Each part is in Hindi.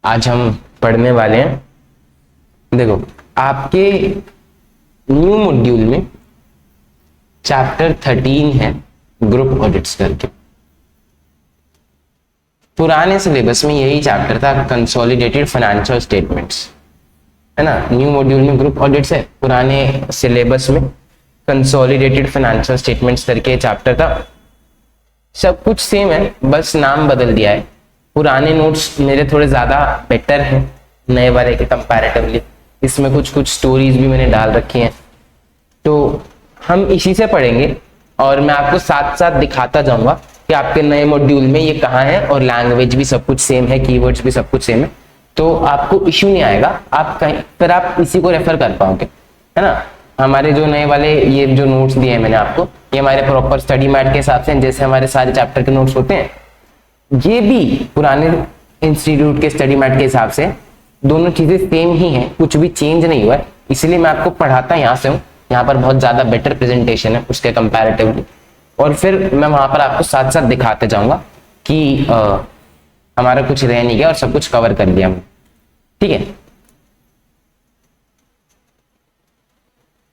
आज हम पढ़ने वाले हैं। देखो, आपके न्यू मॉड्यूल में चैप्टर 13 है ग्रुप ऑडिट्स करके। पुराने सिलेबस में यही चैप्टर था, कंसोलिडेटेड फाइनेंशियल स्टेटमेंट्स, है ना। न्यू मॉड्यूल में ग्रुप ऑडिट्स है, पुराने सिलेबस में कंसोलिडेटेड फाइनेंशियल स्टेटमेंट्स करके चैप्टर था। सब कुछ सेम है, बस नाम बदल दिया है। पुराने नोट्स मेरे थोड़े ज़्यादा बेटर हैं नए वाले के कंपैरेटिवली। इसमें कुछ कुछ स्टोरीज भी मैंने डाल रखी हैं, तो हम इसी से पढ़ेंगे और मैं आपको साथ साथ दिखाता जाऊंगा कि आपके नए मॉड्यूल में ये कहाँ है, और लैंग्वेज भी सब कुछ सेम है, कीवर्ड्स भी सब कुछ सेम है, तो आपको इश्यू नहीं आएगा। आप कहीं फिर आप इसी को रेफर कर पाओगे, है ना। हमारे जो नए वाले ये जो नोट्स दिए हैं मैंने आपको, ये हमारे प्रॉपर स्टडी मैट के हिसाब से, जैसे हमारे सारे चैप्टर के नोट्स होते हैं, ये भी पुराने इंस्टीट्यूट के स्टडी मैट के हिसाब से दोनों चीजें सेम ही हैं, कुछ भी चेंज नहीं हुआ है। इसलिए मैं आपको पढ़ाता यहाँ से हूँ, यहाँ पर बहुत ज्यादा बेटर प्रेजेंटेशन है उसके कंपैरेटिवली, और फिर मैं वहां पर आपको साथ साथ दिखाते जाऊंगा कि हमारा कुछ रह नहीं गया और सब कुछ कवर कर लिया हमने, ठीक है।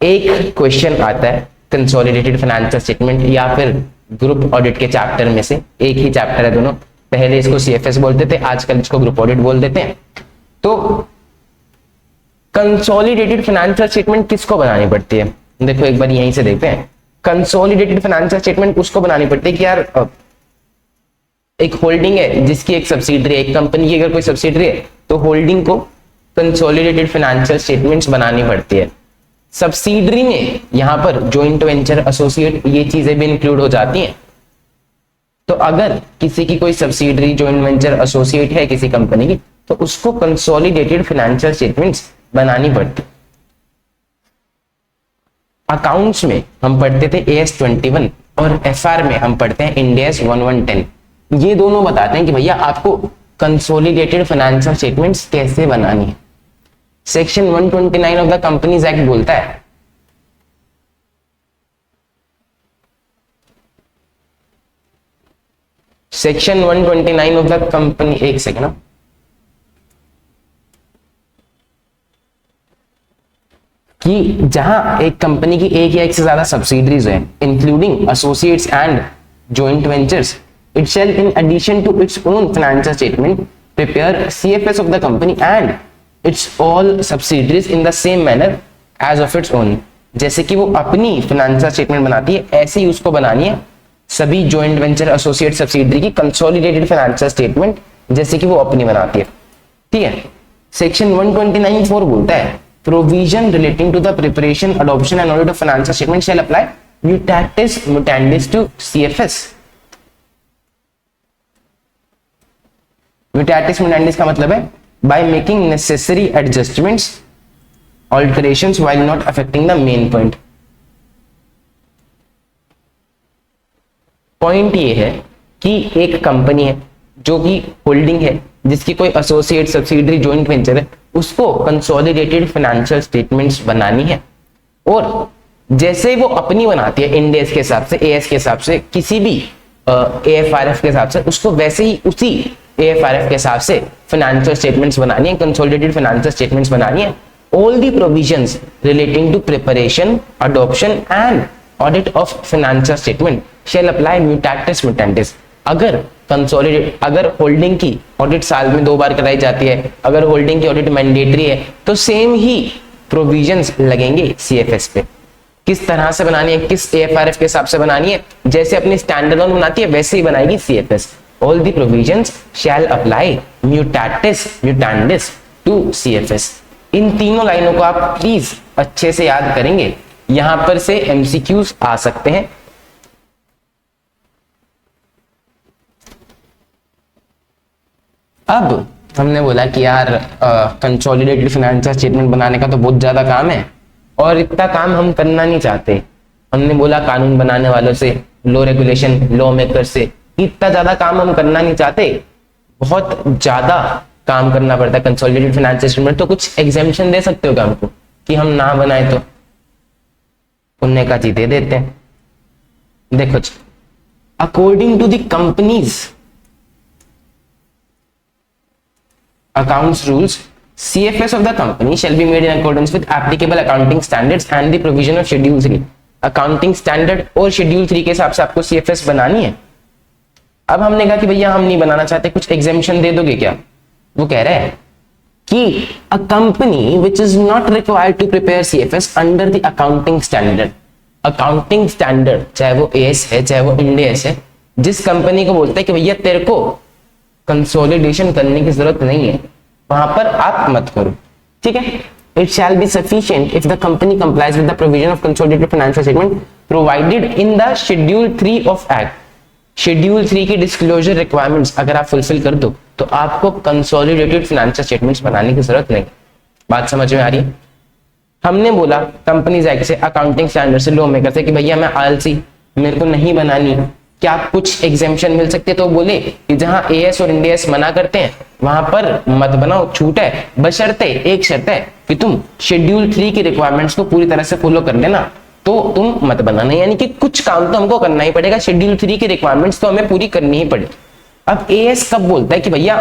एक क्वेश्चन आता है कंसोलिडेटेड फाइनेंशियल स्टेटमेंट या फिर ग्रुप ऑडिट के चैप्टर में से, एक ही चैप्टर है दोनों। पहले इसको सीएफएस बोलते थे, आजकल इसको ग्रुप ऑडिट बोल देते हैं। तो कंसोलिडेटेड फाइनेंशियल स्टेटमेंट किसको बनानी पड़ती है? देखो एक बार यहीं से देखते हैं। कंसोलिडेटेड फाइनेंशियल स्टेटमेंट उसको बनानी पड़ती है कि यार एक होल्डिंग है जिसकी एक सब्सिडरी है, एक कंपनी की अगर कोई सब्सिडरी है तो होल्डिंग को कंसोलिडेटेड फाइनेंशियल स्टेटमेंट्स बनानी पड़ती है। सब्सिडरी में यहां पर जॉइंट वेंचर, एसोसिएट, ये चीजें भी इंक्लूड हो जाती हैं। तो अगर किसी की कोई सब्सिडरी, जॉइंट वेंचर, एसोसिएट है किसी कंपनी की, तो उसको कंसोलिडेटेड फाइनेंशियल स्टेटमेंट्स बनानी पड़ती। अकाउंट्स में हम पढ़ते थे AS 21 और FR में हम पढ़ते हैं इंड AS 1110। ये दोनों बताते हैं कि भैया आपको कंसोलिडेटेड फाइनेंशियल स्टेटमेंट्स कैसे बनानी है। Section 129 of the companies act बोलता है सेक्शन 129 ऑफ द कंपनी, एक सेकेंड, कि जहां एक कंपनी की एक या एक से ज्यादा सब्सिडरीज हैं, including associates and joint ventures, it shall in addition to its own financial statement prepare CFS of the company and its all subsidiaries in the same manner as of its own. जैसे कि वो अपनी फाइनेंशियल स्टेटमेंट बनाती है, ऐसे ही उसको बनानी है सभी जॉइंट वेंचर, एसोसिएट, सब्सिडरी की कंसोलिडेटेड फाइनेंशियल स्टेटमेंट, जैसे कि वो अपनी बनाती है, ठीक है। सेक्शन 129(4) बोलता है provision relating to the preparation, adoption and audit of financial statement shall apply mutatis mutandis to CFS। mutatis mutandis का मतलब है by making necessary adjustments, alterations while not affecting the main point। Point ये है कि एक कंपनी है जो कि होल्डिंग है, जिसकी कोई एसोसिएट, सब्सिडरी, जॉइंट वेंचर है, उसको कंसोलिडेटेड फाइनेंशियल स्टेटमेंट्स बनानी है, और जैसे वो अपनी बनाती है इंड AS के हिसाब से, AS के हिसाब से, किसी भी AFRF के हिसाब से, उसको वैसे ही उसी AFRF के हिसाब से फाइनेंशियल स्टेटमेंट्स बनानी है, कंसोलिडेटेड फाइनेंशियल स्टेटमेंट्स बनानी है। All the provisions relating to preparation, adoption and audit of financial statement shall apply mutatis mutandis. अगर होल्डिंग की ऑडिट साल में 2 बार कराई जाती है, अगर होल्डिंग की ऑडिट मैंडेटरी है, तो सेम ही प्रोविजंस लगेंगे CFS पे। किस तरह से बनानी है, किस AFRF के हिसाब से बनानी है, जैसे अपनी स्टैंडर्ड बनाती है वैसे ही बनाएगी CFS। All the provisions shall apply mutatis mutandis to CFS। इन तीनों लाइनों को आप प्लीज अच्छे से याद करेंगे, यहां पर से MCQs आ सकते हैं। अब हमने बोला कि यार कंसोलिडेटेड फाइनेंशियल स्टेटमेंट बनाने का तो बहुत ज्यादा काम है और इतना काम हम करना नहीं चाहते। हमने बोला कानून बनाने वालों से, लॉ रेगुलेशन, लॉ मेकर से, इतना ज्यादा काम हम करना नहीं चाहते, बहुत ज्यादा काम करना पड़ता है कंसोलिडेटेड फाइनेंशियल स्टेटमेंट। तो कुछ एग्जेम्पशन दे सकते हो क्या हमको कि हम ना बनाए? तो उन्हें का चीज दे देते हैं। देखो, according to the companies accounts rules, CFS of the company shall be made in accordance with applicable accounting standards and the provision of Schedule 3. Accounting standard और Schedule 3 के हिसाब से आपको CFS बनानी है। अब हमने कहा कि भैया हम नहीं बनाना चाहते, कुछ एग्जेम्पशन दे दोगे क्या? वो कह रहा है कि a company which is not required to prepare CFS under the accounting standard, accounting standard चाहे वो AS है चाहे वो Ind AS है, जिस कंपनी को बोलता है कि भैया तेरे को कंसोलिडेशन करने की जरूरत नहीं है, वहां पर आप मत करो, ठीक है। It shall be sufficient if the company complies with the provision of consolidated financial statement provided in the schedule 3 of act. Schedule 3 की डिस्क्लोजर रिक्वायरमेंट्स अगर आप फुलफिल कर दो तो आपको कंसोलिडेटेड फाइनेंशियल स्टेटमेंट्स बनाने की जरूरत नहीं। बात समझ में आ रही है? हमने बोला कंपनीज एक्ट से, अकाउंटिंग स्टैंडर्ड से, लॉ मेकर से कि भैया मैं आलसी, मेरे को नहीं बनानी, क्या कुछ एग्जेम्पशन मिल सकते हैं? तो बोले कि जहां एएस और इंड एस मना करते हैं वहां पर मत बनाओ, छूट है, बशर्ते एक शर्त है कि तुम शेड्यूल 3 की रिक्वायरमेंट्स को पूरी तरह से फॉलो कर लेना, तो तुम मत बनाना। यानी कि कुछ काम तो हमको करना ही पड़ेगा, शेड्यूल 3 की रिक्वायरमेंट्स तो हमें पूरी करनी ही पड़ेगी। अब एएस कब बोलता है कि भैया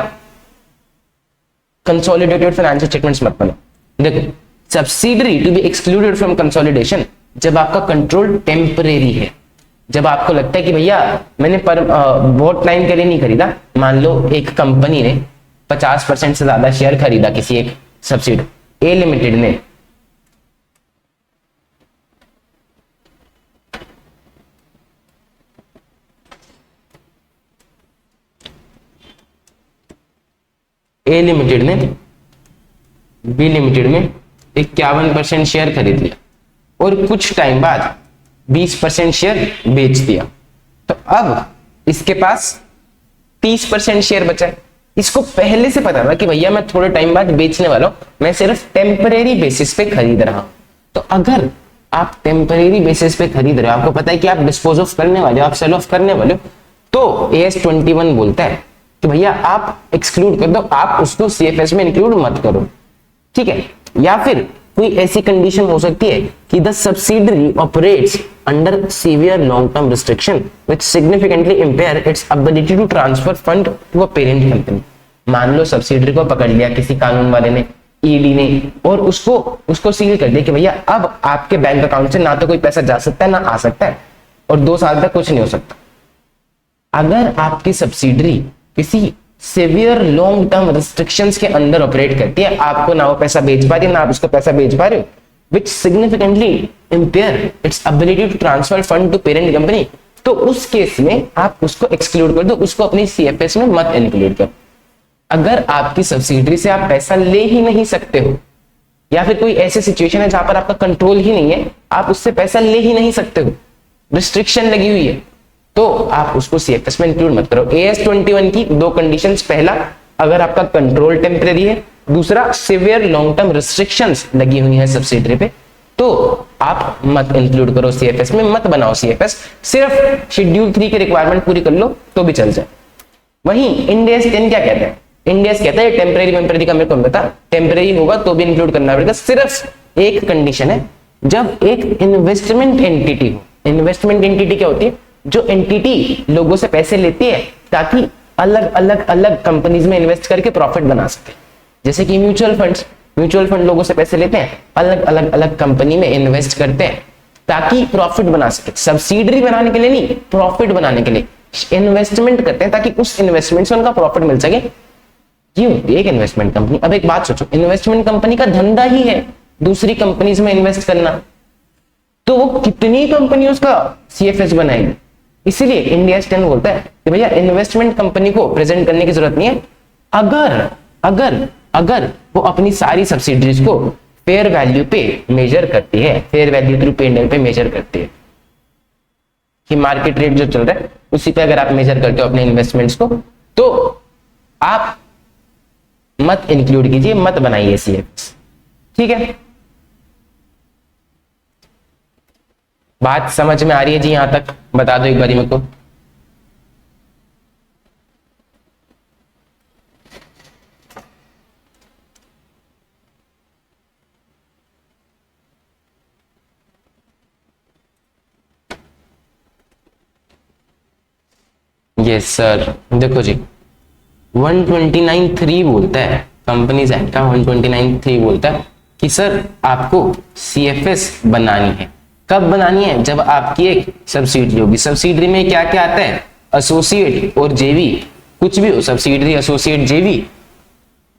कंसोलिडेटेड फाइनेंशियल स्टेटमेंट्स मत बनो? देखो, subsidiary to be excluded from consolidation जब आपका कंट्रोल टेम्परेरी है, जब आपको लगता है कि भैया मैंने बहुत टाइम के लिए नहीं खरीदा, मान लो एक कंपनी ने 50% से ज्यादा शेयर खरीदा किसी एक सब्सिडी ए लिमिटेड ने, ए लिमिटेड ने बी लिमिटेड में 51% शेयर खरीद लिया और कुछ टाइम बाद 20% शेयर बेच दिया, तो अब इसके पास 30% शेयर बचा है। इसको पहले से पता था कि भैया मैं थोड़े टाइम बाद बेचने वाला हूं, मैं सिर्फ टेम्परेरी बेसिस पे खरीद रहा हूं। तो अगर आप टेम्परेरी बेसिस पे खरीद रहे हो, आपको पता है कि आप डिस्पोज ऑफ करने वाले हो, आप सेल ऑफ करने वाले हो, तो AS21 बोलता है कि भैया आप एक्सक्लूड कर दो, आप उसको CFS में इंक्लूड मत करो, ठीक है। या फिर कोई ऐसी कंडीशन हो सकती है कि the subsidiary operates under severe long term restriction which significantly impair its ability to transfer fund to a parent company. मान लो सब्सिडरी को पकड़ लिया किसी कानून वाले ने, ईडी ने, और उसको सील कर दिया कि भैया अब आपके बैंक अकाउंट से ना तो कोई पैसा जा सकता है ना आ सकता है, और 2 साल तक कुछ नहीं हो सकता। अगर आपकी सब्सिडरी किसी सेवियर लॉन्ग टर्म रिस्ट्रिक्शंस के अंदर ऑपरेट करती है, आपको ना वो पैसा बेच पा रही है ना आप उसको पैसा बेच पा रहे हो, which significantly impair its ability to transfer fund to parent company, तो उस केस में आप उसको एक्सक्लूड कर दो, उसको अपनी CFS में मत इंक्लूड करो। अगर आपकी सब्सिडरी से आप पैसा ले ही नहीं सकते हो, या फिर कोई ऐसी सिचुएशन है जहां पर आपका कंट्रोल ही नहीं है, आप उससे पैसा ले ही नहीं सकते हो, रिस्ट्रिक्शन लगी हुई है, तो आप उसको CFS में इंक्लूड मत करो। AS21 की 2 कंडीशंस, पहला अगर आपका कंट्रोल टेम्परेरी है, दूसरा सिवियर लॉन्ग टर्म रिस्ट्रिक्शंस लगी हुई है सब्सिडरी पे, तो आप मत इंक्लूड करो CFS में, मत बनाओ CFS, सिर्फ शेड्यूल 3 की रिक्वायरमेंट पूरी कर लो तो भी चल जाए। वहीं इंड AS 10 क्या कहता है? इंड AS कहता है टेम्परेरी का मेरे को पता, टेम्परेरी होगा तो भी इंक्लूड करना पड़ेगा, सिर्फ एक कंडीशन है, जब एक इन्वेस्टमेंट एंटिटी हो। इन्वेस्टमेंट एंटिटी क्या होती है? जो एंटिटी लोगों से पैसे लेती है ताकि अलग कंपनीज में इन्वेस्ट करके प्रॉफिट बना सके, जैसे कि म्यूचुअल फंड लोगों से पैसे लेते हैं, अलग कंपनी में इन्वेस्ट करते हैं ताकि प्रॉफिट बना सके। सब्सिडरी बनाने के लिए नहीं, प्रॉफिट बनाने के लिए इन्वेस्टमेंट करते हैं ताकि उस इन्वेस्टमेंट से उनका प्रॉफिट मिल सके। ये होती है एक इन्वेस्टमेंट कंपनी। अब एक बात सोचो, इन्वेस्टमेंट कंपनी का धंधा ही है दूसरी कंपनीज में इन्वेस्ट करना, तो वो कितनी कंपनियों का CFS बनाएगी। इसीलिए इंड AS 10 बोलता है कि भैया इन्वेस्टमेंट कंपनी को प्रेजेंट करने की जरूरत नहीं है, अगर वो अपनी सारी सब्सिडरीज को फेयर वैल्यू पे मेजर करती है, फेयर वैल्यू थ्रू P&L पे मेजर करती है कि मार्केट रेट जो चल रहा है उसी पे अगर आप मेजर करते हो अपने इन्वेस्टमेंट्स को, तो आप मत इंक्लूड कीजिए, मत बनाइए CFS, ठीक है। बात समझ में आ रही है जी? यहां तक बता दो एक बारी मेरे को। यस सर, देखो जी 129(3) बोलता है कंपनीज एक्ट का 129(3) बोलता है कि सर आपको सीएफएस बनानी है। कब बनानी है? जब आपकी एक सब्सिडरी होगी। सब्सिडरी में क्या क्या आता है? एसोसिएट और जेवी, कुछ भी हो, सब्सिडरी, एसोसिएट, जेवी,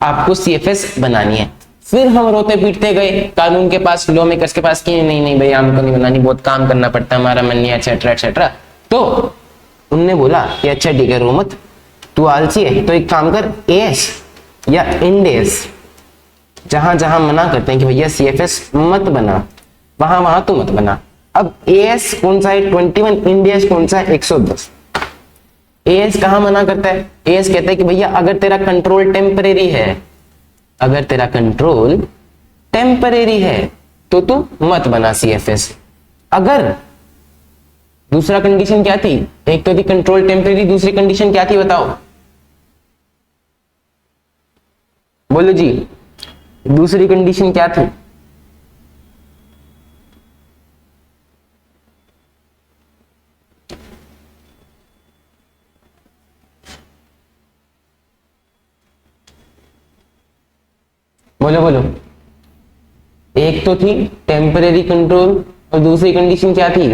आपको सीएफएस बनानी है। फिर हम रोते पीटते गए कानून के पास, लॉ मेकर्स के पास कि नहीं नहीं भैया हमको नहीं बनानी, बहुत काम करना पड़ता है, हमारा मन नहीं, एक्सेट्रा एक्सेट्रा। तो उनने बोला कि अच्छा ठीक है रो मत, तू आलसी है तो एक काम कर, एएस या इंडेस, जहां जहां मना करते हैं कि भैया सीएफएस मत बना, वहां वहां तो मत बना। अब एएस कौन सा है? 21, इंडेस कौन सा है? 110। एएस कहां मना करता है? एएस कहता है कि भैया अगर तेरा कंट्रोल टेम्परेरी है, अगर तेरा कंट्रोल टेम्परेरी है तो तू मत बना सीएफएस। अगर दूसरा कंडीशन क्या थी? एक तो थी कंट्रोल टेम्परेरी, दूसरी कंडीशन क्या थी बताओ, बोलो जी, दूसरी कंडीशन क्या थी? बोलो बोलो। एक तो थी टेम्परेरी कंट्रोल और दूसरी कंडीशन क्या थी?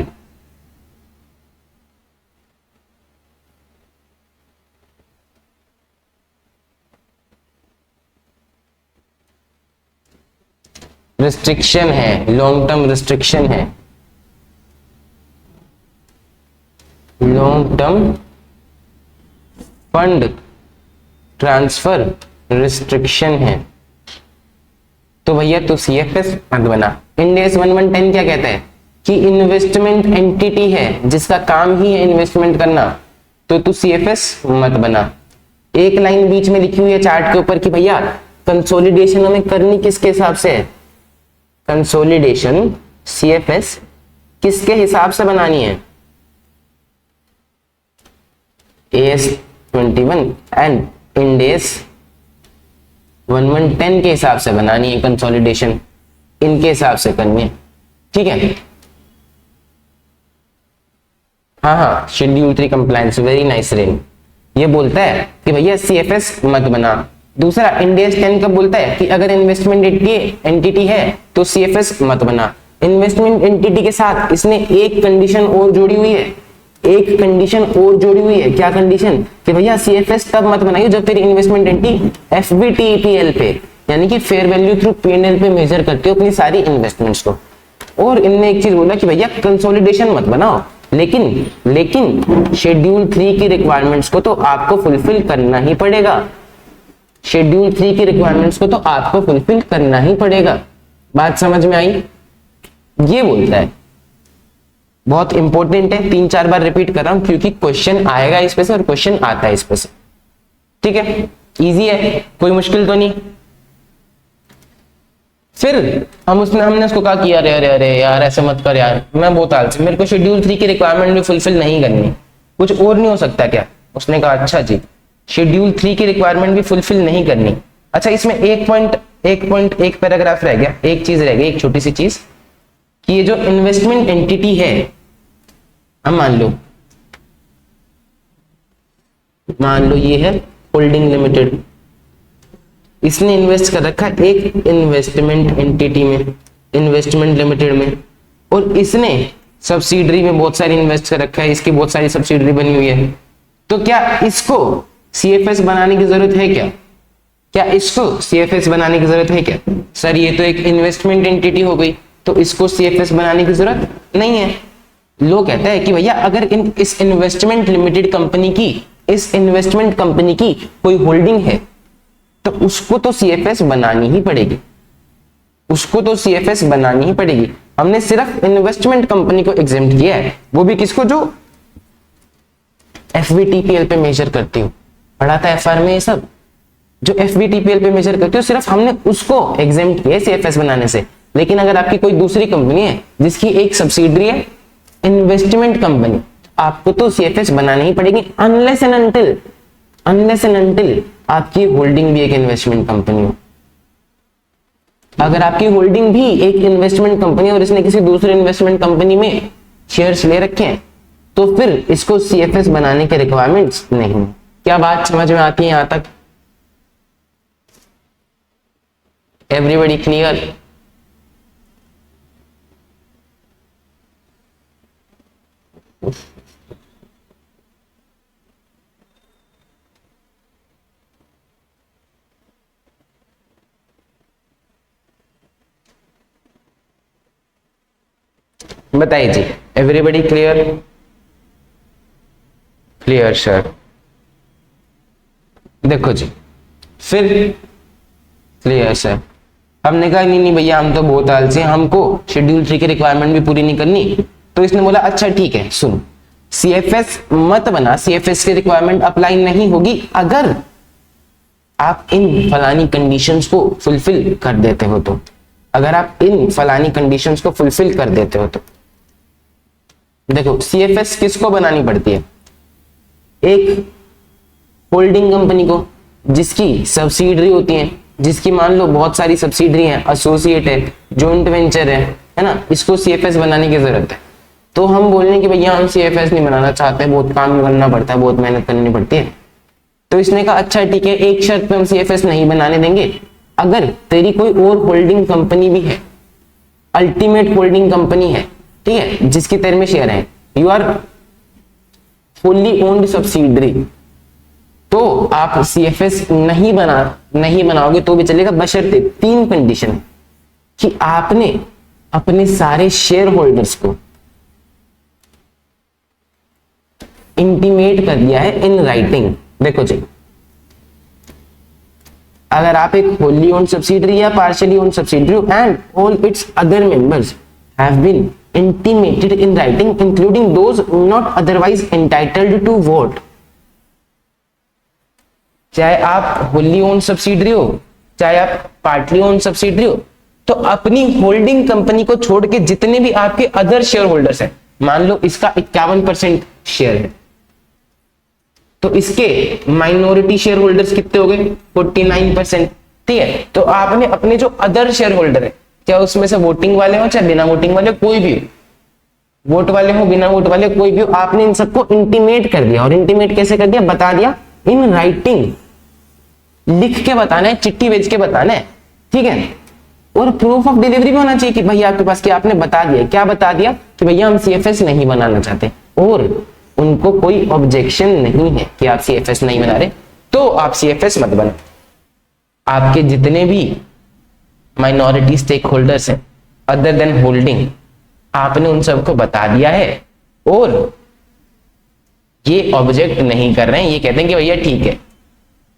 रिस्ट्रिक्शन है, लॉन्ग टर्म रिस्ट्रिक्शन है, long term fund transfer restriction है। तो भैया तो सीएफएस मत बना। इंडेस 1110 क्या कहता है कि इन्वेस्टमेंट एंटिटी है जिसका काम ही है इन्वेस्टमेंट करना, तो तू सीएफएस मत बना। एक लाइन बीच में लिखी हुई है चार्ट के ऊपर कि भैया कंसोलिडेशन हमें करनी किसके हिसाब से है? कंसोलिडेशन सीएफएस किसके हिसाब से बनानी है? एएस 21 एंड इंडेस 1110 के हिसाब से बनानी है कंसोलिडेशन, इनके हिसाब से करनी है, ठीक है। हाँ, schedule 3 compliance, very nice rain. ये बोलता है कि भैया सीएफएस मत बना। दूसरा इंडेस 10 कब बोलता है कि अगर इन्वेस्टमेंट एंटिटी है तो सीएफएस मत बना। इन्वेस्टमेंट एंटिटी के साथ इसने एक कंडीशन और जोड़ी हुई है, एक कंडीशन और जोड़ी हुई है। क्या कंडीशन? कि भैया सीएफएस तब मत बनाइए जब तेरी इन्वेस्टमेंट एंटिटी एफबीटीपीएल पे, यानी कि फेयर वैल्यू थ्रू पीएनएल पे मेजर करते हो अपनी सारी इन्वेस्टमेंट्स को। और इनने एक चीज बोला कि भैया कंसोलिडेशन मत बनाओ, लेकिन शेड्यूल 3 की रिक्वायरमेंट्स को तो आपको फुलफिल करना ही पड़ेगा। शेड्यूल 3 की रिक्वायरमेंट्स को तो आपको फुलफिल करना ही पड़ेगा। बात समझ में आई? ये बोलता है, बहुत इंपॉर्टेंट है, 3-4 बार रिपीट कर रहा हूं क्योंकि क्वेश्चन आएगा इस पे से और क्वेश्चन आता है इस पे से, ठीक है। इजी है, कोई मुश्किल तो नहीं। फिर हमने उसको कहा कि अरे अरे अरे यार ऐसे मत कर यार, मैं बहुत आलसी, मेरे को शेड्यूल 3 की रिक्वायरमेंट भी फुलफिल नहीं करनी, कुछ और नहीं हो सकता क्या? उसने कहा अच्छा जी, शेड्यूल 3 की रिक्वायरमेंट भी फुलफिल नहीं करनी। अच्छा, इसमें एक पैराग्राफ रह गया, एक चीज रह गई, एक छोटी सी चीज, कि ये जो इन्वेस्टमेंट एंटिटी है, हम मान लो ये है होल्डिंग लिमिटेड, इसने इन्वेस्ट कर रखा है एक इन्वेस्टमेंट एंटिटी में, इन्वेस्टमेंट लिमिटेड में, और इसने सब्सिडरी में बहुत सारी इन्वेस्ट कर रखा है, इसकी बहुत सारी सब्सिडरी बनी हुई है। तो क्या इसको सीएफएस बनाने की जरूरत है क्या? क्या इसको सीएफएस बनाने की जरूरत है क्या? सर ये तो एक इन्वेस्टमेंट एंटिटी हो गई, तो इसको सीएफएस बनाने की जरूरत नहीं है। लो कहता है कि भैया अगर इस इन्वेस्टमेंट लिमिटेड कंपनी की, इस इन्वेस्टमेंट कंपनी की कोई होल्डिंग है तो उसको तो सीएफएस बनानी ही पड़ेगी, उसको तो सीएफएस बनानी ही पड़ेगी। हमने सिर्फ इन्वेस्टमेंट कंपनी को एग्जेम्प्ट किया है, वो भी किसको? जो एफबीटीपीएल पे मेजर करती हो, पढ़ा था एफआर में ये सब, जो एफबीटीपीएल पे मेजर करती हो, सिर्फ हमने उसको एग्जेम्प्ट किया सीएफएस बनाने से। लेकिन अगर आपकी कोई दूसरी कंपनी है जिसकी एक सब्सिडरी है इन्वेस्टमेंट कंपनी, आपको तो सीएफएस बनानी ही पड़ेगी, अनलेस एंड अनटिल आपकी होल्डिंग भी एक इन्वेस्टमेंट कंपनी हो। अगर आपकी होल्डिंग भी एक इन्वेस्टमेंट कंपनी और इसने किसी दूसरे इन्वेस्टमेंट कंपनी में शेयर्स ले रखे हैं, तो फिर इसको सीएफएस बनाने के रिक्वायरमेंट्स नहीं। क्या बात समझ में आती है यहां तक? Everybody clear? बताइए जी, एवरीबडी क्लियर? Clear sir. देखो जी, फिर क्लियर सर। हमने कहा नहीं नहीं भैया हम तो बहुत आलसी हैं, हमको शेड्यूल 3 की रिक्वायरमेंट भी पूरी नहीं करनी। तो इसने बोला अच्छा ठीक है सुन, सीएफएस मत बना, सीएफएस की रिक्वायरमेंट अप्लाई नहीं होगी अगर आप इन फलानी कंडीशंस को फुलफिल कर देते हो तो। अगर आप इन फलानी कंडीशंस को फुलफिल कर देते हो तो। देखो सीएफएस किसको बनानी पड़ती है? एक होल्डिंग कंपनी को जिसकी सब्सिडरी होती है, जिसकी मान लो बहुत सारी सब्सिडरी हैं, एसोसिएट है, जॉइंट वेंचर है ना, इसको सीएफएस बनाने की जरूरत है। तो हम बोलने कि भैया हम सीएफएस नहीं बनाना चाहते, बहुत काम करना पड़ता है, बहुत मेहनत करनी पड़ती है। तो इसने कहा अच्छा ठीक है, एक शर्त पे हम सीएफएस नहीं बनाने देंगे, अगर तेरी कोई और होल्डिंग कंपनी भी है, अल्टीमेट होल्डिंग कंपनी है, ठीक है, जिसकी तेरे में शेयर है, you are fully owned subsidiary, तो आप सीएफएस नहीं बनाओगे तो भी चलेगा, बशर्ते 3 कंडीशन है कि आपने अपने सारे शेयर होल्डर्स को इंटीमेट कर दिया है इन राइटिंग। देखो जी, अगर आप एक होली ओन्ड सब्सिडरी या partially owned subsidiary and all its other members have been intimated in writing including those not otherwise entitled to vote, चाहे आप होली ओन सब्सिडरी हो चाहे आप पार्टली ओन सब्सिडरी हो, तो अपनी होल्डिंग कंपनी को छोड़ के जितने भी आपके अदर शेयर होल्डर्स हैं, मान लो इसका 51% शेयर है, तो इसके माइनॉरिटी शेयर होल्डर्स कितने हो गए? 49%, ठीक है। तो आपने अपने जो अदर शेयर होल्डर है, चाहे उसमें से वोटिंग वाले हो चाहे बिना वोटिंग वाले, कोई भी हो, वोट वाले हो बिना वोट वाले कोई भी हो, आपने इन सबको इंटीमेट कर दिया। और इंटीमेट कैसे कर दिया? बता दिया इन राइटिंग, लिख के बताना है, चिट्ठी भेज के बताना है, ठीक है। और प्रूफ ऑफ डिलीवरी भी होना चाहिए कि भैया आपके पास कि आपने बता दिया। क्या बता दिया? कि भैया हम सीएफएस नहीं बनाना चाहते, और उनको कोई ऑब्जेक्शन नहीं है कि आप सीएफएस नहीं बना रहे, तो आप सीएफएस मत बनो। आपके जितने भी माइनॉरिटी स्टेक होल्डर्स हैं अदर देन होल्डिंग, आपने उन सबको बता दिया है और ये ऑब्जेक्ट नहीं कर रहे हैं, ये कहते हैं कि भैया ठीक है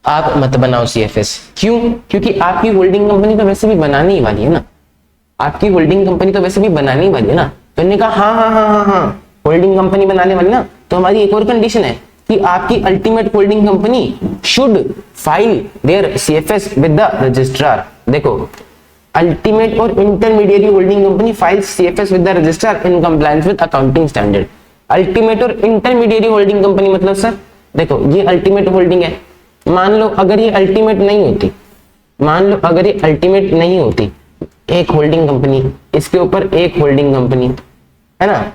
आप मत बनाओ सीएफएस। क्यों? क्योंकि आपकी होल्डिंग कंपनी तो वैसे भी बनानी ही वाली है ना, आपकी होल्डिंग कंपनी तो वैसे भी बनानी ही वाली है ना। तो इन्होंने कहा हाँ होल्डिंग कंपनी बनाने वाली ना, तो हमारी एक और कंडीशन है कि आपकी ultimate holding company should file there CFS with the registrar. देखो, अल्टीमेट और intermediate holding company files CFS with the registrar in compliance with accounting standard. Ultimate और इंटरमीडिएट होल्डिंग कंपनी मतलब सर देखो, ये अल्टीमेट होल्डिंग है, मान लो अगर ये अल्टीमेट नहीं होती, मान लो अगर ये अल्टीमेट नहीं होती, एक होल्डिंग कंपनी, इसके ऊपर एक होल्डिंग कंपनी है ना,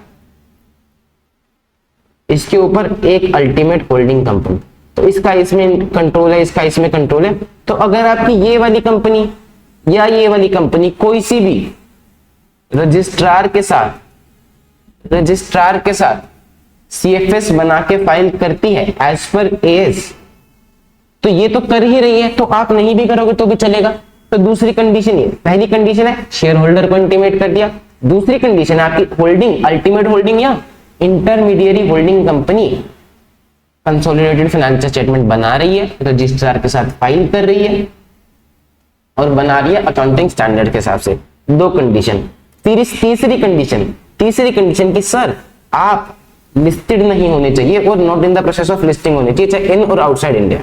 इसके ऊपर एक अल्टीमेट होल्डिंग कंपनी, तो इसका इसमें कंट्रोल है, इसका इसमें कंट्रोल है। तो अगर आपकी ये वाली कंपनी या ये वाली कंपनी कोई सी भी रजिस्ट्रार के साथ सीएफएस बना के फाइल करती है एज पर एएस, तो ये तो कर ही रही है, तो आप नहीं भी करोगे तो भी चलेगा। तो दूसरी कंडीशन ये, पहली कंडीशन है शेयर होल्डर को इंटीमेट कर दिया, दूसरी कंडीशन है आपकी होल्डिंग, अल्टीमेट होल्डिंग या intermediate holding company consolidated financial statement बना रही है, रजिस्ट्रार के साथ फाइल कर रही है और बना रही है अकाउंटिंग स्टैंडर्ड के हिसाब से। दो कंडीशन। तीसरी कंडीशन की सर आप लिस्टेड नहीं होने चाहिए और not in the process of listing होने चाहिए, चाहे इन और आउटसाइड इंडिया।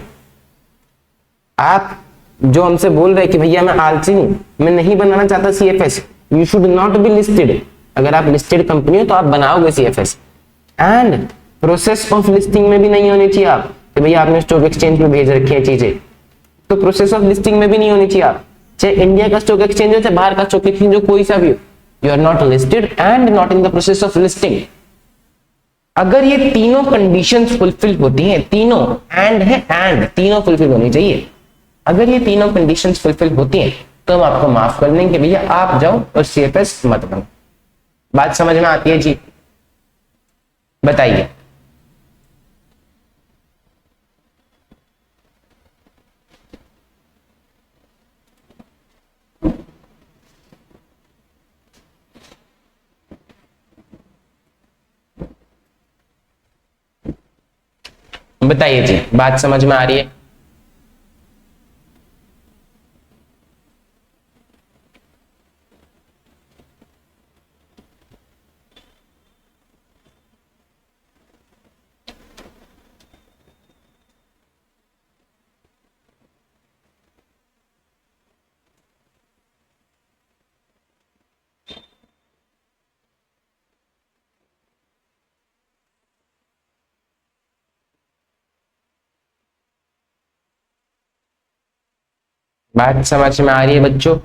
आप जो हमसे बोल रहे हैं कि भैया मैं आलसी हूं, मैं नहीं बनाना चाहता CFS, you should not be listed. अगर आप लिस्टेड कंपनी हो तो आप बनाओगे CFS, and process of listing में भी नहीं होनी चाहिए आप कि भैया आपने स्टॉक एक्सचेंज पे भेज रखी है चीजें, तो प्रोसेस ऑफ लिस्टिंग में भी नहीं होनी चाहिए आप, चाहे इंडिया का स्टॉक एक्सचेंज हो चाहे बाहर का स्टॉक एक्सचेंज हो, कोई सा भी हो, you are not listed and not in the process of listing. अगर ये तीनों कंडीशंस फुलफिल होती हैं, तीनों एंड है एंड तीनों फुलफिल होनी चाहिए, अगर ये तीनों कंडीशंस फुलफिल होती हैं तो हम आपको माफ कर देंगे भैया आप जाओ और सीएफएस मत बनो। बात समझ में आती है जी? बताइए। बताइए जी, बात समझ में आ रही है? बात समझ में आ रही है बच्चों?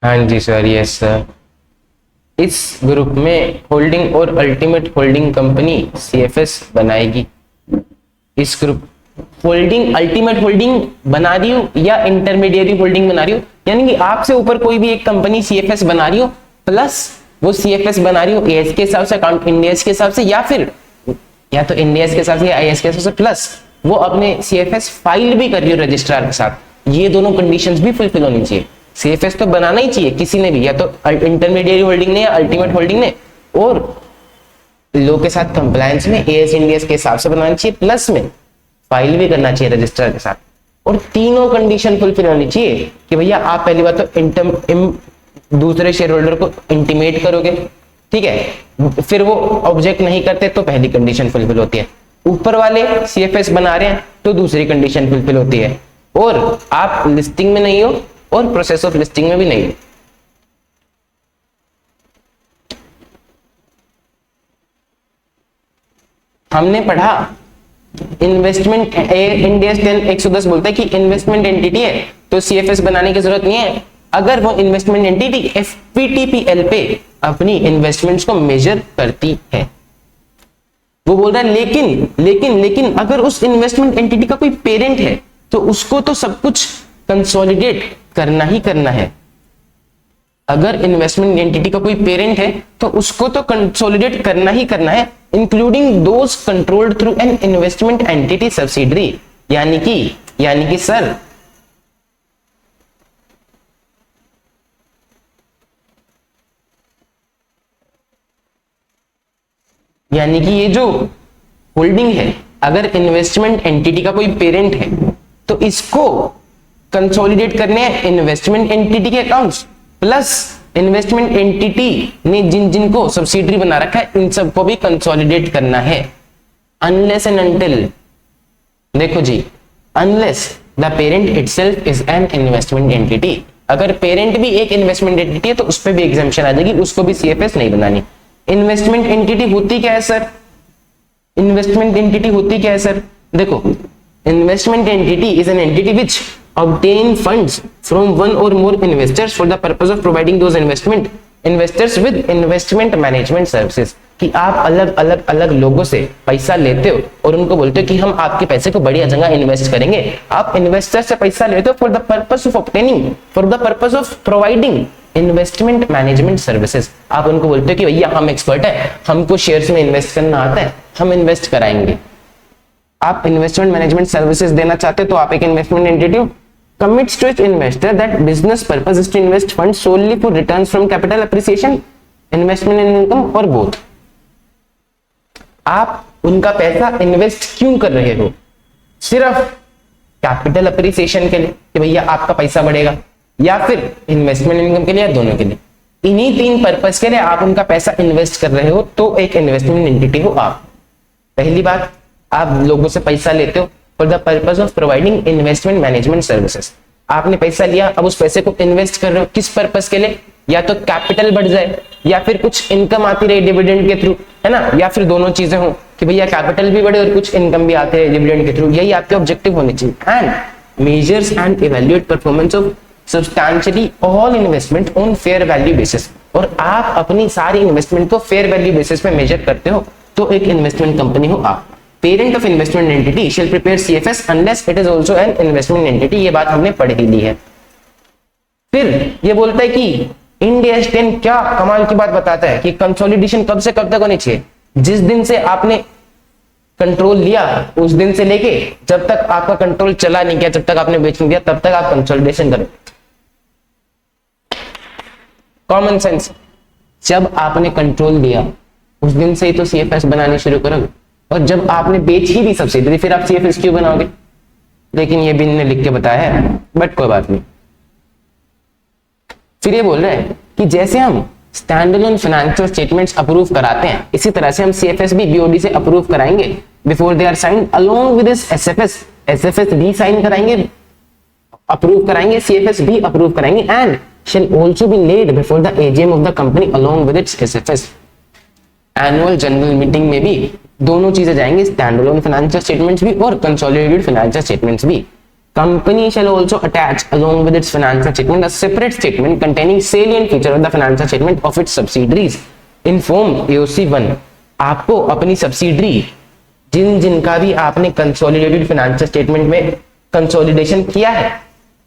हाँ जी सर, यस सर। इस ग्रुप में होल्डिंग और अल्टीमेट होल्डिंग कंपनी सीएफएस बनाएगी। इस ग्रुप होल्डिंग अल्टीमेट होल्डिंग बना रही हो या इंटरमीडिएरी होल्डिंग बना रही हो, यानी कि आपसे ऊपर कोई भी एक कंपनी सीएफएस बना रही हो, प्लस वो सीएफएस बना रही हो एएस के हिसाब से, अकाउंट इंडियस के हिसाब से, या फिर या तो इंडियस के हिसाब से या आईएएस के हिसाब से, प्लस वो अपने सीएफएस फाइल भी कर रही हो रजिस्ट्रार के साथ। ये दोनों कंडीशंस भी फुलफिल होनी चाहिए। सीएफएस तो बनाना ही चाहिए किसी ने भी, या तो इंटरमीडिएट होल्डिंग ने या अल्टीमेट होल्डिंग ने, और लो के साथ कंप्लायंस में एएस इंडियस के हिसाब से बनाना चाहिए, प्लस में फाइल भी करना चाहिए रजिस्ट्रार के साथ। और तीनों कंडीशन फुलफिल होनी चाहिए कि भैया आप पहली बात तो दूसरे शेयर होल्डर को इंटीमेट करोगे, ठीक है, फिर वो ऑब्जेक्ट नहीं करते तो पहली कंडीशन फुलफिल होती है। ऊपर वाले सीएफएस बना रहे हैं तो दूसरी कंडीशन फुलफिल होती है, और आप लिस्टिंग में नहीं हो और प्रोसेस ऑफ लिस्टिंग में भी नहीं हो। हमने पढ़ा इन्वेस्टमेंट इंडिया 110 बोलता है कि इन्वेस्टमेंट एंटिटी है तो सीएफएस बनाने की जरूरत नहीं है अगर वो इन्वेस्टमेंट एंटिटी एफपीटीपीएल पे अपनी इन्वेस्टमेंट्स को मेजर करती है। वो बोल रहा है लेकिन अगर उस इन्वेस्टमेंट एंटिटी का कोई पेरेंट है तो उसको तो सब कुछ कंसोलिडेट करना ही करना है। अगर इन्वेस्टमेंट एंटिटी का कोई पेरेंट है तो उसको तो कंसोलिडेट करना ही करना है, including those controlled through an investment entity subsidiary. यानी कि सर यानी कि ये जो होल्डिंग है, अगर इन्वेस्टमेंट एंटिटी का कोई पेरेंट है तो इसको कंसोलिडेट करने हैं इन्वेस्टमेंट एंटिटी के अकाउंट्स, प्लस इन्वेस्टमेंट एंटिटी ने जिनको सब्सिडरी बना रखा है इन सबको भी कंसोलिडेट करना है। अनलेस एंड अनटिल, देखो जी, unless the parent itself is an investment entity. अगर पेरेंट भी एक इन्वेस्टमेंट एंटिटी है तो उस पर भी एग्जाम्पशन आ जाएगी, उसको भी सीएफएस नहीं बनानी। इन्वेस्टमेंट एंटिटी होती क्या है सर? इन्वेस्टमेंट एंटिटी होती क्या है सर? देखो, investment entity is an entity which obtain funds from one or more investors for the purpose of providing those investors with investment management services। कि आप अलग लोगों से पैसा लेते हो और उनको बोलते हो कि हम आपके पैसे को बढ़िया जगह इन्वेस्ट करेंगे। आप इन्वेस्टर से पैसा लेते हो for the purpose of providing investment management services. आप उनको बोलते हो कि भैया हम एक्सपर्ट है, हमको शेयर्स में इन्वेस्ट करना आता है, हम इन्वेस्ट कराएंगे। आप इन्वेस्टमेंट मैनेजमेंट सर्विसेज देना चाहते हो तो आप एक investment entity commits to its investor that business purpose is to invest funds solely for returns from capital appreciation, investment in income or both। आप उनका पैसा इन्वेस्ट क्यों कर रहे हो? सिर्फ कैपिटल अप्रिसिएशन के लिए कि भैया आपका पैसा बढ़ेगा, या फिर इन्वेस्टमेंट इनकम के लिए, या दोनों के लिए। इन्हीं तीन पर्पस के लिए आप उनका पैसा इन्वेस्ट कर रहे हो तो एक इन्वेस्टमेंट एंटिटी हो आप। पहली बात, आप लोगों से पैसा लेते हो for the purpose of providing investment management services. आपने पैसा लिया, अब उस पैसे को इन्वेस्ट कर रहे हो किस पर्पस के लिए? या तो कैपिटल बढ़ जाए या फिर कुछ इनकम आती रहे डिविडेंड के थ्रू, है ना, या फिर दोनों चीजें हो कि भैया कैपिटल भी बढ़े और कुछ इनकम भी आते रहे डिविडेंड के थ्रू, यही आपके ऑब्जेक्टिव होने चाहिए। And measures and evaluate performance of substantially all investment on fair value basis, और आप अपनी सारी इन्वेस्टमेंट को फेयर वैल्यू बेसिस पे मेजर करते हो तो एक इन्वेस्टमेंट कंपनी हो आप। Parent of investment entity shall prepare CFS unless it is also an investment entity, ये बात हमने पढ़ ही ली है। फिर ये बोलता है कि इंड AS 10 क्या कमाल की बात बताता है कि कंसोलिडेशन कब से कब तक होनी चाहिए, जिस दिन से आपने कंट्रोल लिया उस दिन से लेके जब तक आपका कंट्रोल चला नहीं गया, जब तक आपने बेच नहीं दिया तब तक आप कंसोलिडेशन करो। कॉमन सेंस, जब आपने कंट्रोल लिया उस दिन से ही तो सीएफएस बनाने शुरू करोगे, और जब आपने बेच ही दी सब्सिडरी फिर आप सीएफएस क्यों बनाओगे? लेकिन ये भी इन्होंने लिख के बताया है, बट कोई बात नहीं। फिर ये बोल रहे हैं कि जैसे हम स्टैंडअलोन फाइनेंशियल स्टेटमेंट्स अप्रूव कराते हैं इसी तरह से हम सीएफएस भी बीओडी से अप्रूव कराएंगे before they are signed along with this SFS. SFS भी साइन कराएंगे, अप्रूव कराएंगे, सीएफएस भी अप्रूव कराएंगे and shall also be laid before the AGM of the company along with its SFS। Annual general meeting में भी दोनों चीजें जाएंगी, स्टैंडअलोन फाइनेंशियल स्टेटमेंट्स भी और कंसोलिडेटेड फाइनेंशियल स्टेटमेंट्स भी। Company shall also attach along with its financial statement a separate statement containing salient feature of the financial statement of its subsidiaries in form AOC1। आपको अपनी सब्सिडरी जिन जिनका भी आपने कंसोलिडेटेड फाइनेंशियल स्टेटमेंट में कंसोलिडेशन किया है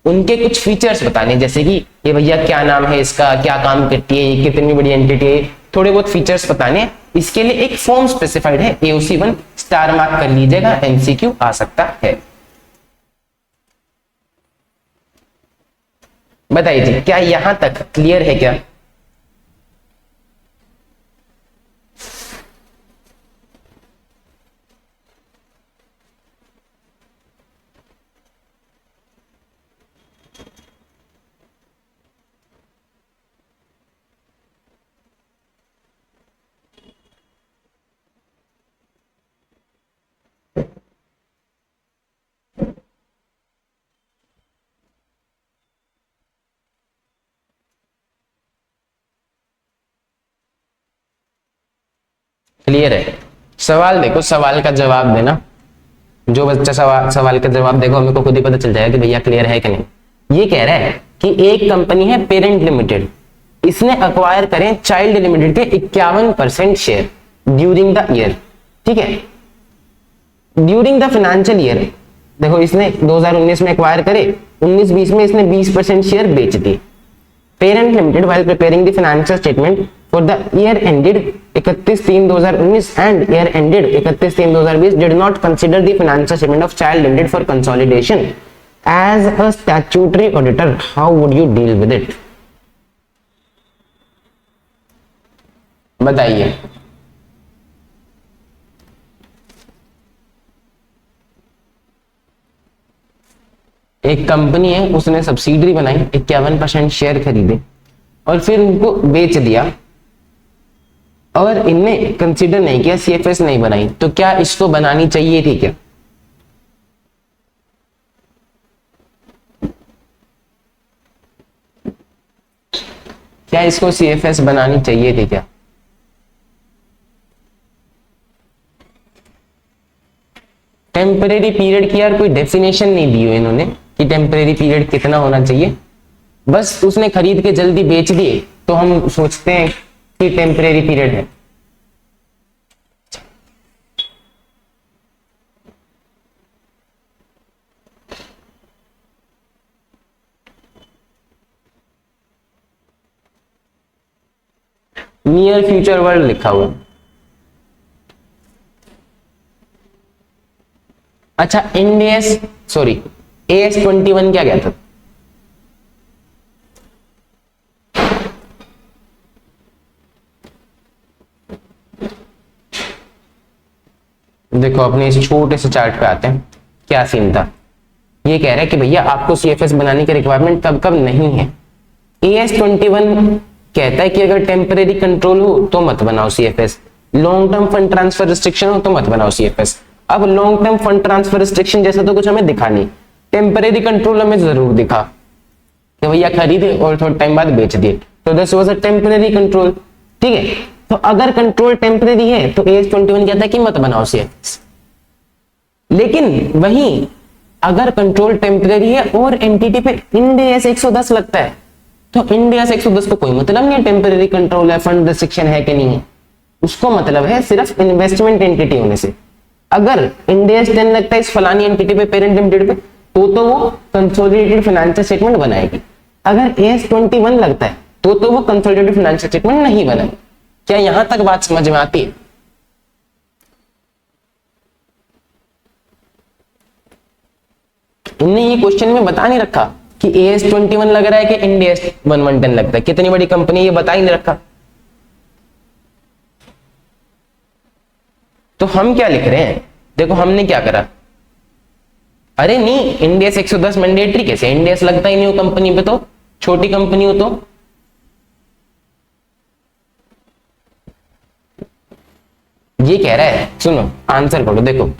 उनके कुछ फीचर्स बताने, जैसे कि ये भैया क्या नाम है इसका, क्या काम करती है, ये कितनी बड़ी एंटिटी है, थोड़े बहुत फीचर्स बताने। इसके लिए एक फॉर्म स्पेसिफाइड है AOC1, स्टार मार्क कर लीजिएगा, MCQ आ सकता है। बताइए जी, क्या यहां तक क्लियर है क्या? क्लियर है? सवाल देखो, सवाल का जवाब देना, जो बच्चा सवाल का जवाब देगा मेरे को खुद ही पता चल जाएगा कि भैया क्लियर है कि नहीं। ये कह रहा है कि एक कंपनी है पेरेंट लिमिटेड, इसने अक्वायर करें चाइल्ड लिमिटेड के 51% शेयर ड्यूरिंग द ईयर, ठीक है, ड्यूरिंग द फाइनेंशियल ईयर। देखो इसने 2019 में अक्वायर करे, 19-20 में इसने 20% शेयर बेच दिए। Parent limited while preparing the financial statement for the year ended 31/3/2019 and year ended 31/3/2020 did not consider the financial statement of child limited for consolidation as a statutory auditor, how would you deal with it? बताइए। एक कंपनी है, उसने सब्सिडरी बनाई, 51% शेयर खरीदे और फिर उनको बेच दिया और इनने कंसीडर नहीं किया, सीएफएस नहीं बनाई, तो क्या इसको बनानी चाहिए थी क्या? क्या इसको सीएफएस बनानी चाहिए थी क्या? टेम्परेरी पीरियड की यार कोई डेफिनेशन नहीं दी हुई इन्होंने कि टेम्परेरी पीरियड कितना होना चाहिए, बस उसने खरीद के जल्दी बेच दिए तो हम सोचते हैं कि टेम्परेरी पीरियड है। नियर फ्यूचर वर्ल्ड लिखा हुआ। अच्छा, इंडेस सॉरी AS21 क्या कहता था? देखो अपने इस छोटे से चार्ट पे आते हैं, क्या सीन था। ये कह रहा है कि भैया आपको सीएफएस बनाने की रिक्वायरमेंट कब कब नहीं है। AS21 कहता है कि अगर टेम्परेरी कंट्रोल हो तो मत बनाओ CFS, long term fund transfer restriction हो तो मत बनाओ सीएफएस। अब long term fund transfer restriction जैसा तो कुछ हमें दिखा नहीं, टेम्परेरी कंट्रोल हमें जरूर दिखा कि भैया खरीदे और थोड़ा टाइम बाद बेच दिए, तो this was a temporary control. ठीक है, तो अगर कंट्रोल टेम्परेरी है तो AS21 कहता है कि मत बनाओ CFS। लेकिन वहीं अगर कंट्रोल टेम्परेरी है और एंटिटी पे IND AS 110 लगता है तो IND AS 110 को कोई मतलब नहीं है टेम्परेरी कंट्रोल है, फंड रिस्ट्रिक्शन है कि नहीं है, उसको मतलब है सिर्फ इन्वेस्टमेंट एंटिटी होने से। अगर IND AS 10 लगता है इस फलानी एंटिटी पे, पेरेंट लिमिटेड पे, तो वो कंसोलिडेटेड फाइनेंशियल स्टेटमेंट बनाएगी। अगर AS21 लगता है तो वो कंसोलिडेटेड फाइनेंशियल स्टेटमेंट नहीं बनाएगी। क्या यहां तक बात समझ में आती है? इनने ये क्वेश्चन में बता नहीं रखा कि AS21 लग रहा है कि IND AS 1110 लगता है। कितनी बड़ी कंपनी, ये बता ही नहीं रखा। तो हम क्या लिख रहे हैं, देखो हमने क्या करा, अरे नहीं IND AS 110 मैंडेटरी कैसे, IND AS लगता ही नहीं हो कंपनी पे, तो छोटी कंपनी हो तो ये कह रहा है, सुनो आंसर पढ़ो। देखो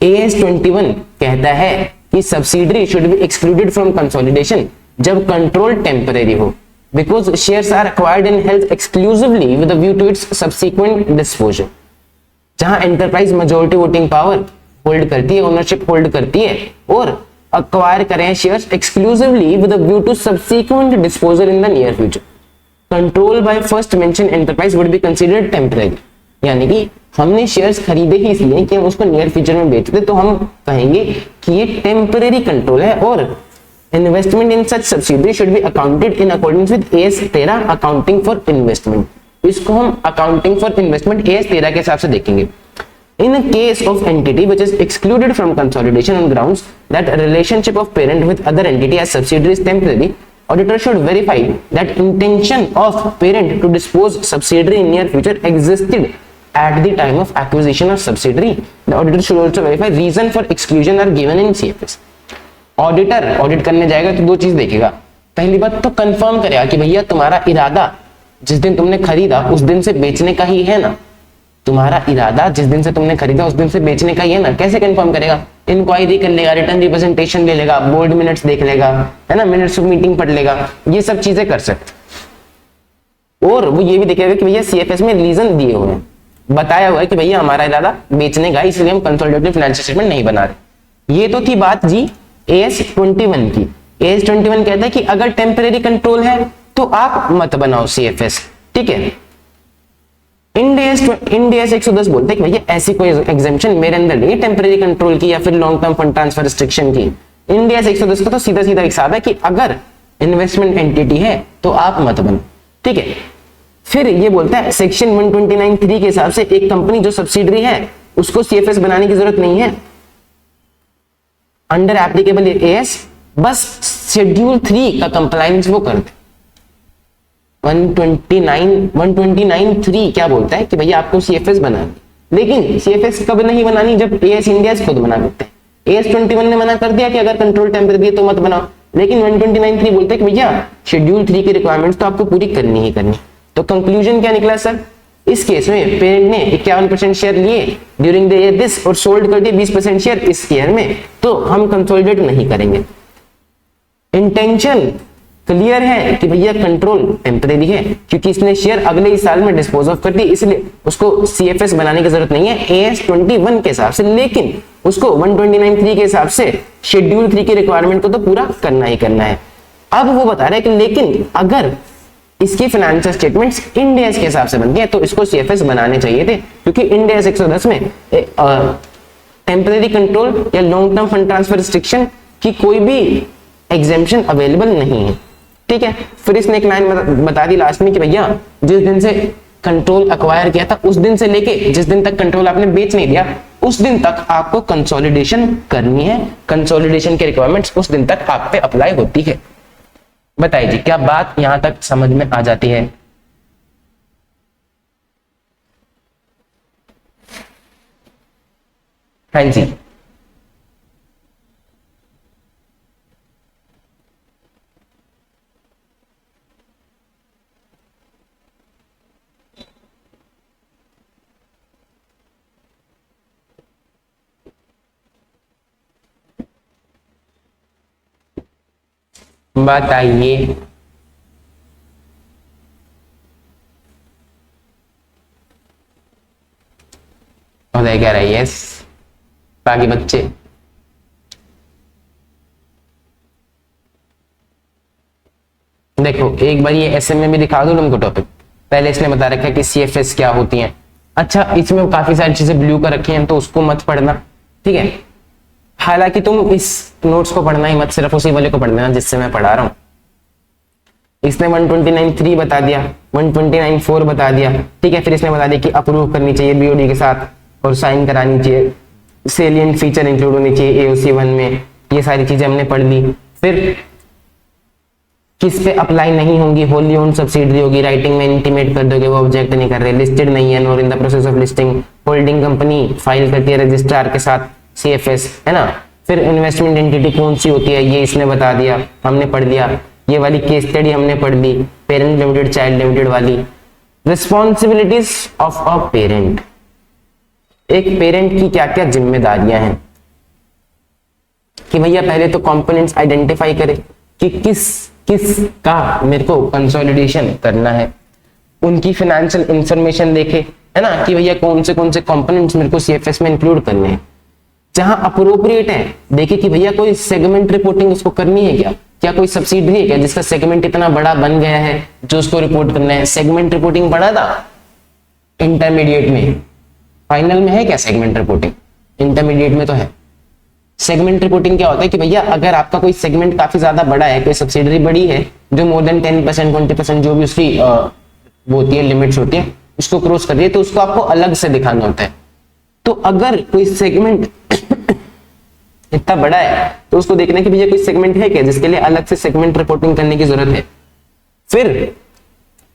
AS21 कहता है कि subsidiary should be excluded from consolidation जब कंट्रोल टेम्परेरी हो, because shares are acquired in held exclusively with view to its subsequent disposal. जहां enterprise majority voting power hold करती है, ओनरशिप होल्ड करती है और अक्वायर करें shares exclusively with view to subsequent disposal in the near future, control by first mention enterprise would be considered temporary. यानी कि हमने शेयर्स खरीदे ही इसलिए कि हम उसको नियर फ्यूचर में बेचते, तो हम कहेंगे कि ये टेम्परेरी कंट्रोल है और investment in such subsidiary should B accounted in accordance with AS 13 accounting for investment. इसको हम अकाउंटिंग फॉर इन्वेस्टमेंट AS 13 के हिसाब से देखेंगे। In a case of entity which is excluded from consolidation on grounds that relationship of parent with other entity as subsidiary is temporary, auditor should verify that intention of parent to dispose subsidiary in near future existed at the time of acquisition of subsidiary. The auditor should also verify reason for exclusion are given in CFS. Auditor audit करने जाएगा तो दो चीज देखेगा। पहली बात तो कंफर्म करेगा कि भैया तुम्हारा इरादा जिस दिन तुमने खरीदा उस दिन से बेचने का ही है ना, तुम्हारा इरादा जिस दिन से तुमने खरीदा उस दिन से बेचने का ही है ना। कैसे कंफर्म करेगा? इंक्वायरी कर लेगा, रिटर्न रिप्रेजेंटेशन ले लेगा, बोर्ड मिनट्स देख लेगा, है ना, मिनट्स ऑफ मीटिंग पढ़ लेगा, ये सब चीजें कर सकते। और वो ये भी देखेगा कि भैया CFS में रीजन दिए हुए हैं, बताया हुआ है कि भैया हमारा इरादा बेचने का, इसलिए हम कंसोलिडेटेड फाइनेंशियल स्टेटमेंट नहीं बना रहे। ये तो थी बात जी AS21 की। AS21 कहता है कि अगर टेम्परेरी कंट्रोल है तो आप मत बनाओ CFS। ठीक है, IND AS 110 बोलते हैं कि भैया ऐसी कोई एग्जेम्पशन मेरे अंदर नहीं है टेम्परेरी कंट्रोल की या फिर long term fund transfer restriction की। IND AS 110 का तो सीधा सीधा हिसाब है कि अगर इन्वेस्टमेंट एंटिटी है तो आप मत बनो। ठीक है, फिर ये बोलता है सेक्शन 129(3) के हिसाब से एक कंपनी जो सब्सिडरी है उसको CFS बनाने की जरूरत नहीं है अंडर एप्लीकेबल AS, बस शेड्यूल 3 का कंप्लायंस वो करते। 129(3) क्या बोलता है कि भैया आपको CFS बनानी, लेकिन CFS कब नहीं बनानी? जब AS इंडिया खुद बना देते हैं। AS21 ने मना कर दिया कि अगर कंट्रोल टेम्परेरी है तो मत बनाओ, लेकिन 129(3) बोलता है कि भैया शेड्यूल 3 की रिक्वायरमेंट्स तो आपको पूरी करनी ही करनी। तो कंक्लूजन क्या निकला सर? इस केस में पेरेंट ने 51% शेयर लिए ड्यूरिंग द ईयर दिस और सोल्ड कर दिए 20% शेयर इस ईयर में, तो हम कंसोलिडेट नहीं करेंगे। इंटेंशन क्लियर है कि भैया कंट्रोल टेम्परेरी है क्योंकि इसने शेयर अगले ही साल में डिस्पोज ऑफ कर दी, इसलिए उसको CFS बनाने की जरूरत नहीं है AS21 के हिसाब से, लेकिन उसको 129(3) के हिसाब से शेड्यूल 3 की रिक्वायरमेंट को तो पूरा करना ही करना है। अब वो बता रहे हैं कि लेकिन अगर इसकी फाइनेंशियल स्टेटमेंट्स IND AS के हिसाब से बनती है तो इसको CFS बनाने चाहिए थे, क्योंकि IND AS 110 में टेम्परेरी कंट्रोल या long term fund transfer restriction की कोई भी एग्जेम्पशन अवेलेबल नहीं है। ठीक है, फिर इसने एक लाइन बता दी लास्ट में कि भैया जिस दिन से कंट्रोल अक्वायर किया था उस दिन से लेके जिस दिन तक कंट्रोल आपने बेच नहीं दिया उस दिन तक आपको कंसोलिडेशन करनी है, कंसोलिडेशन के रिक्वायरमेंट्स उस दिन तक आप पे अप्लाई होती है। बताइए जी, क्या बात यहां तक समझ में आ जाती है? हाँ जी, बताइए। उदय कह रहा है यस। बाकी बच्चे देखो एक बार ये एसएम में भी दिखा दो तुमको टॉपिक। पहले इसने बता रखा है कि सीएफएस क्या होती हैं। अच्छा इसमें काफी सारी चीजें ब्लू कर रखी हैं तो उसको मत पढ़ना, ठीक है। हालांकि तुम इस नोट्स को पढ़ना ही मत, सिर्फ उसी वाले को पढ़ना जिससे मैं पढ़ा रहा हूं। इसने 129.3 बता दिया, 129.4 बता दिया, ठीक है। फिर इसने बता दिया कि अप्रूव करनी चाहिए बीओडी के साथ और साइन करानी चाहिए, सेलिएंट फीचर इंक्लूड होनी चाहिए एओसी 1 में। ये सारी चीजें हमने पढ़ ली। फिर किस पे अप्लाई नहीं होंगी, होली ओन सब्सिडरी होगी, राइटिंग में इंटीमेट कर दोगे वो ऑब्जेक्ट नहीं कर रहे, लिस्टेड नहीं है, nor in the process of listing, holding company file करती है रजिस्ट्रार के साथ सीएफएस, है ना। फिर इन्वेस्टमेंट एंटिटी कौन सी होती है ये इसने बता दिया, हमने पढ़ लिया। ये वाली केस स्टडी हमने पढ़ ली, पेरेंट लिमिटेड चाइल्ड लिमिटेड वाली। रिस्पॉन्सिबिलिटीज ऑफ अ पेरेंट, एक पेरेंट की क्या क्या जिम्मेदारियां हैं कि भैया पहले तो कंपोनेंट्स आइडेंटिफाई करे कि किस का मेरे को कंसोलिडेशन करना है, उनकी फाइनेंशियल इंफॉर्मेशन देखे, है ना, कि भैया कौन से कंपोनेंट्स मेरे को सीएफएस में इंक्लूड करने हैं। जहां अप्रोप्रिएट है देखे कि भैया कोई सेगमेंट रिपोर्टिंग उसको करनी है क्या कोई सब्सिडरी है क्या जिसका सेगमेंट इतना बड़ा बन गया है जो उसको रिपोर्ट करना है। सेगमेंट रिपोर्टिंग पढ़ा था इंटरमीडिएट में, फाइनल में है क्या सेगमेंट रिपोर्टिंग? इंटरमीडिएट में तो है। सेगमेंट रिपोर्टिंग क्या होता है कि भैया अगर आपका कोई सेगमेंट काफी ज्यादा बड़ा है, कोई सब्सिडरी बड़ी है जो मोर देन 10% 20% जो भी उसकी वो होती है लिमिट्स होती है उसको क्रॉस कर रही है, तो उसको आपको अलग से दिखाना होता है। तो अगर कोई सेगमेंट इतना बड़ा है तो उसको देखना कि भैया कोई सेगमेंट है क्या जिसके लिए अलग से सेगमेंट रिपोर्टिंग करने की जरूरत है। फिर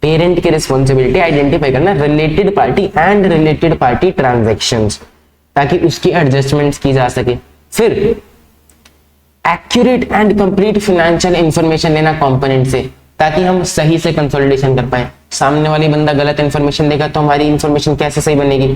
पेरेंट की रिस्पॉन्सिबिलिटी आइडेंटिफाई करना related party and related party transactions, ताकि उसकी एडजस्टमेंट्स की जा सके। फिर accurate and complete financial information लेना कंपोनेंट से, ताकि हम सही से कंसोलिडेशन कर पाए। सामने वाली बंदा गलत इंफॉर्मेशन देगा तो हमारी इंफॉर्मेशन कैसे सही बनेगी।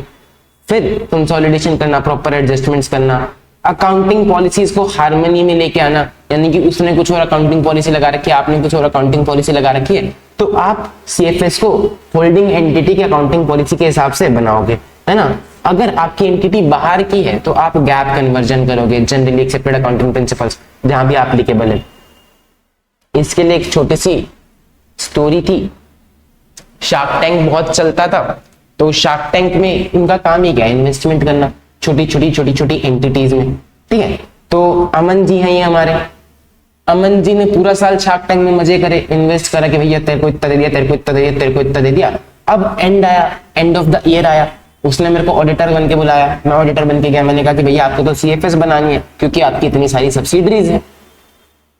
फिर कंसोलिडेशन करना, प्रॉपर एडजस्टमेंट्स करना, अकाउंटिंग पॉलिसीज को हार्मनी में लेके आना, यानी कि उसने कुछ और अकाउंटिंग पॉलिसी लगा रखी है, आपने कुछ और अकाउंटिंग पॉलिसी लगा रखी है, तो आप सीएफएस को होल्डिंग एंटिटी की अकाउंटिंग पॉलिसी के हिसाब से बनाओगे, है ना। अगर आपकी एंटिटी बाहर की है तो आप गैप कन्वर्जन करोगे, जनरली एक्सेप्टेड अकाउंटिंग प्रिंसिपल्स जहां भी एप्लीकेबल है। इसके लिए एक छोटी सी स्टोरी थी। शार्क टैंक बहुत चलता था, तो शार्क टैंक में उनका काम ही क्या है, इन्वेस्टमेंट करना छोटी छोटी एंटिटीज में, ठीक है। तो अमन जी हैं ये हमारे, अमन जी ने पूरा साल शार्क टैंक में मजे करे, इन्वेस्ट करा कि भैया तेरे को इतना दे दिया, तेरे को इतना दे दिया, तेरे को इतना दे दिया। अब एंड आया, एंड ऑफ द ईयर आया, उसने मेरे को ऑडिटर बन के बुलाया, मैं ऑडिटर बन के गया, मैंने कहा कि भैया आपको तो सीएफएस बनानी है क्योंकि आपकी इतनी सारी सब्सिडरीज है।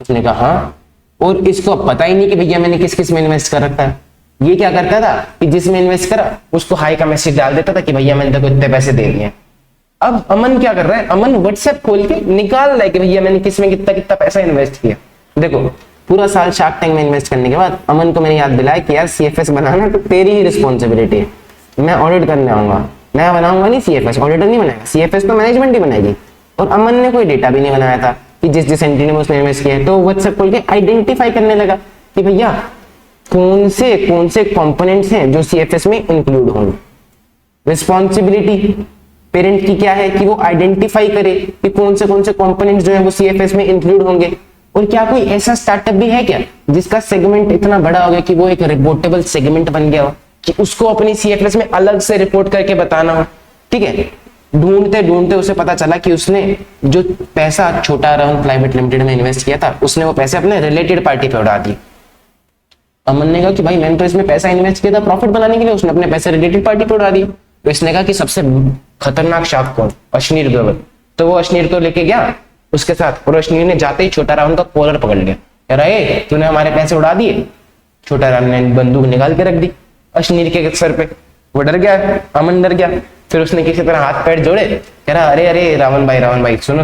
उसने कहा हाँ, और इसको अब पता ही नहीं कि भैया मैंने किस किस में इन्वेस्ट कर रखा है। ये क्या करता था कि जिसमें इन्वेस्ट करा उसको हाई का मैसेज डाल देता था कि भैया मैंने तेरे को इतने पैसे दे दिए। अब अमन क्या कर रहा है, अमन व्हाट्सएप खोल के निकाल रहा है कि भैया मैंने किस में कितना कितना पैसा इन्वेस्ट किया। देखो पूरा साल शार्क टैंक में इन्वेस्ट करने के बाद अमन को मैंने याद दिलाया कि यार सीएफएस बनाना तो तेरी ही रिस्पॉन्सिबिलिटी है, मैं ऑडिट करने आऊंगा, मैं बनाऊंगा नहीं सीएफएस, ऑडिटर नहीं बनाएगा, सीएफएस तो मैनेजमेंट ही बनाएगी। और अमन ने कोई डेटा भी नहीं बनाया था कि जिस जिस एंटिटी में उसने इन्वेस्ट किया है, तो व्हाट्सएप खोल के आइडेंटिफाई करने लगा कि भैया कौन से कंपोनेंट्स हैं जो सीएफएस में इंक्लूड होंगे। रिस्पॉन्सिबिलिटी पेरेंट की क्या है कि वो आइडेंटिफाई करे कि कौन से कंपोनेंट्स जो है वो सीएफएस में इंक्लूड होंगे। और क्या कोई ऐसा स्टार्टअप भी है क्या जिसका सेगमेंट इतना बड़ा हो गया कि वो एक रिपोर्टेबल सेगमेंट बन गया हो कि उसको अपनी सीएफएस में अलग से रिपोर्ट करके बताना हो, ठीक है। ढूंढते ढूंढते उसे पता चला कि उसने जो पैसा छोटा राउंड प्राइवेट लिमिटेड में इन्वेस्ट किया था उसने वो पैसे अपने रिलेटेड पार्टी पे उड़ा दिए। अमन ने कहा कि भाई मैंने तो इसमें पैसा इन्वेस्ट किया था प्रॉफिट बनाने के लिए, उसने अपने पैसे रिलेटेड पार्टी पे उड़ा दिए। तो इसने कहा कि सबसे खतरनाक शार्क कौन, अश्नीर ग्रोवर। तो वो अश्नीर को लेके गया उसके साथ, और अश्नीर ने जाते ही छोटा राउंड का कॉलर पकड़ लिया, कह रहा है तूने हमारे पैसे उड़ा दिए। छोटा राउंड ने बंदूक निकाल के रख दी अश्नीर के सर पे, वो डर गया, अमन डर गया। फिर उसने किसी तरह हाथ पैर जोड़े, कह रहा अरे अरे रावण भाई सुनो,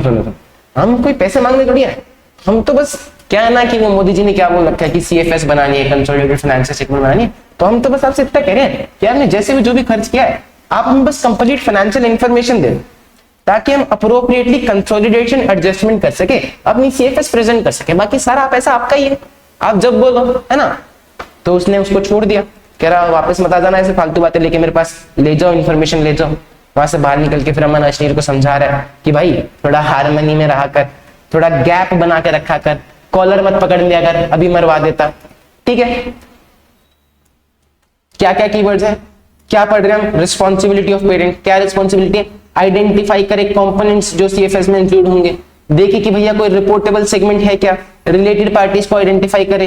हम कोई पैसे मांगने थोड़ी है, हम तो बस क्या है ना कि वो मोदी जी ने क्या बोल रखा है कि सीएफएस बनानी है, कंसोलिडेटेड फाइनेंशियल स्टेटमेंट बनानी है, तो हम तो बस आपसे इतना कह रहे हैं कि आपने जैसे भी जो भी खर्च किया है आप हमें बस कंप्लीट फाइनेंशियल इंफॉर्मेशन दें ताकि हम अप्रोप्रिएटली कंसोलिडेशन एडजस्टमेंट कर सके, अपनी सीएफएस प्रेजेंट कर सके। बाकी सारा पैसा आपका ही है, आप जब बोलो, है ना। तो उसने उसको छोड़ दिया, कह रहा वापस मत आ जाना ऐसे फालतू बातें लेके मेरे पास, ले जाओ इन्फॉर्मेशन ले जाओ। वहां से बाहर निकल के फिर अमन अश्नीर को समझा रहा है कि भाई थोड़ा हारमनी में रहा कर, थोड़ा गैप बना के रखा कर, कॉलर मत पकड़ लिया कर, अभी मरवा देता। ठीक है, क्या क्या कीवर्ड्स है, क्या पढ़ रहे हैं हम? Responsibility of parent. क्या रिस्पॉन्सिबिलिटी है? आइडेंटिफाई करे कंपोनेंट्स जो सीएफएस में इंक्लूड होंगे, देखे कि भैया कोई रिपोर्टेबल सेगमेंट है क्या, रिलेटेड पार्टीज को आइडेंटिफाई करे,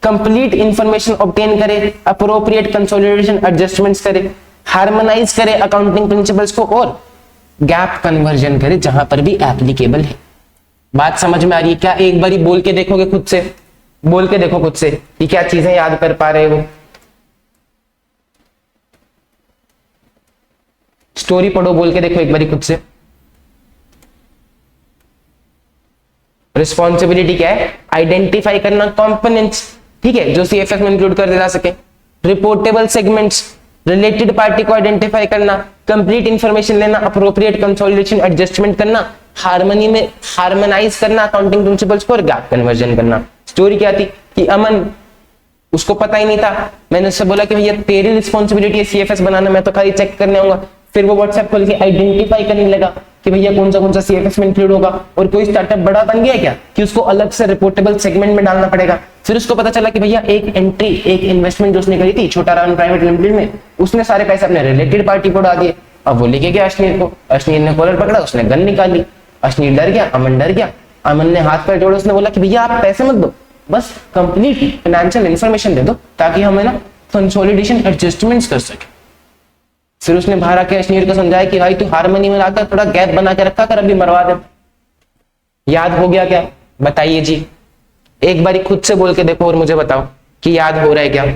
कंप्लीट इंफॉर्मेशन ऑब्टेन करे, अप्रोप्रिएट कंसोलिडेशन एडजस्टमेंट्स करे, हार्मोनाइज करे अकाउंटिंग प्रिंसिपल्स को, और गैप कन्वर्जन करे जहां पर भी एप्लीकेबल है। बात समझ में आ रही है क्या? एक बारी बोल के देखोगे खुद से, बोल के देखो खुद से कि क्या चीजें याद कर पा रहे हो। स्टोरी पढ़ो, बोल के देखो एक बारी खुद से। रिस्पॉन्सिबिलिटी क्या है? आइडेंटिफाई करना कंपोनेंट्स, ठीक है, जो सीएफएस में इंक्लूड कर जा सके, रिपोर्टेबल सेगमेंट्स, रिलेटेड पार्टी को आइडेंटिफाई करना, कंप्लीट इंफॉर्मेशन लेना, अप्रोप्रिएट कंसोलिडेशन एडजस्टमेंट करना, हार्मनी में हार्मोनाइज करना अकाउंटिंग प्रिंसिपल्स को, और गैप कन्वर्जन करना। स्टोरी क्या थी कि अमन, उसको पता ही नहीं था, मैंने उससे बोला कि भैया तेरी रिस्पॉन्सिबिलिटी है सीएफएस बनाना, मैं तो खाली चेक करने आऊंगा। फिर वो व्हाट्सएप खोल के आइडेंटिफाई करने लगा कि भैया कौन सा सीएफएस में इंक्लूड होगा, और कोई स्टार्टअप बड़ा बन गया क्या कि उसको अलग से रिपोर्टेबल सेगमेंट में डालना पड़ेगा। फिर उसको पता चला कि भैया एक एंट्री, एक इन्वेस्टमेंट जो उसने करी थी छोटा राम प्राइवेट लिमिटेड में, उसने सारे पैसे अपने रिलेटेड पार्टी को डाल दिए। अब वो लेके गया अश्नीर को, अश्नीर ने कॉलर पकड़ा, उसने गन निकाली, अश्नीर डर गया, अमन डर गया, अमन ने हाथ पैर जोड़े, उसने बोला कि भैया आप पैसे मत दो, बस कंप्लीट फाइनेंशियल इंफॉर्मेशन दे दो ताकि हमें ना कंसोलिडेशन एडजस्टमेंट्स कर सके। फिर उसने बाहर आके अश्नीर को समझाया कि भाई तू हारमोनी में लाकर थोड़ा गैप बना के रखा कर, अभी मरवा दे। याद हो गया क्या? बताइए जी, एक बारी खुद से बोल के देखो और मुझे बताओ कि याद हो रहा है क्या?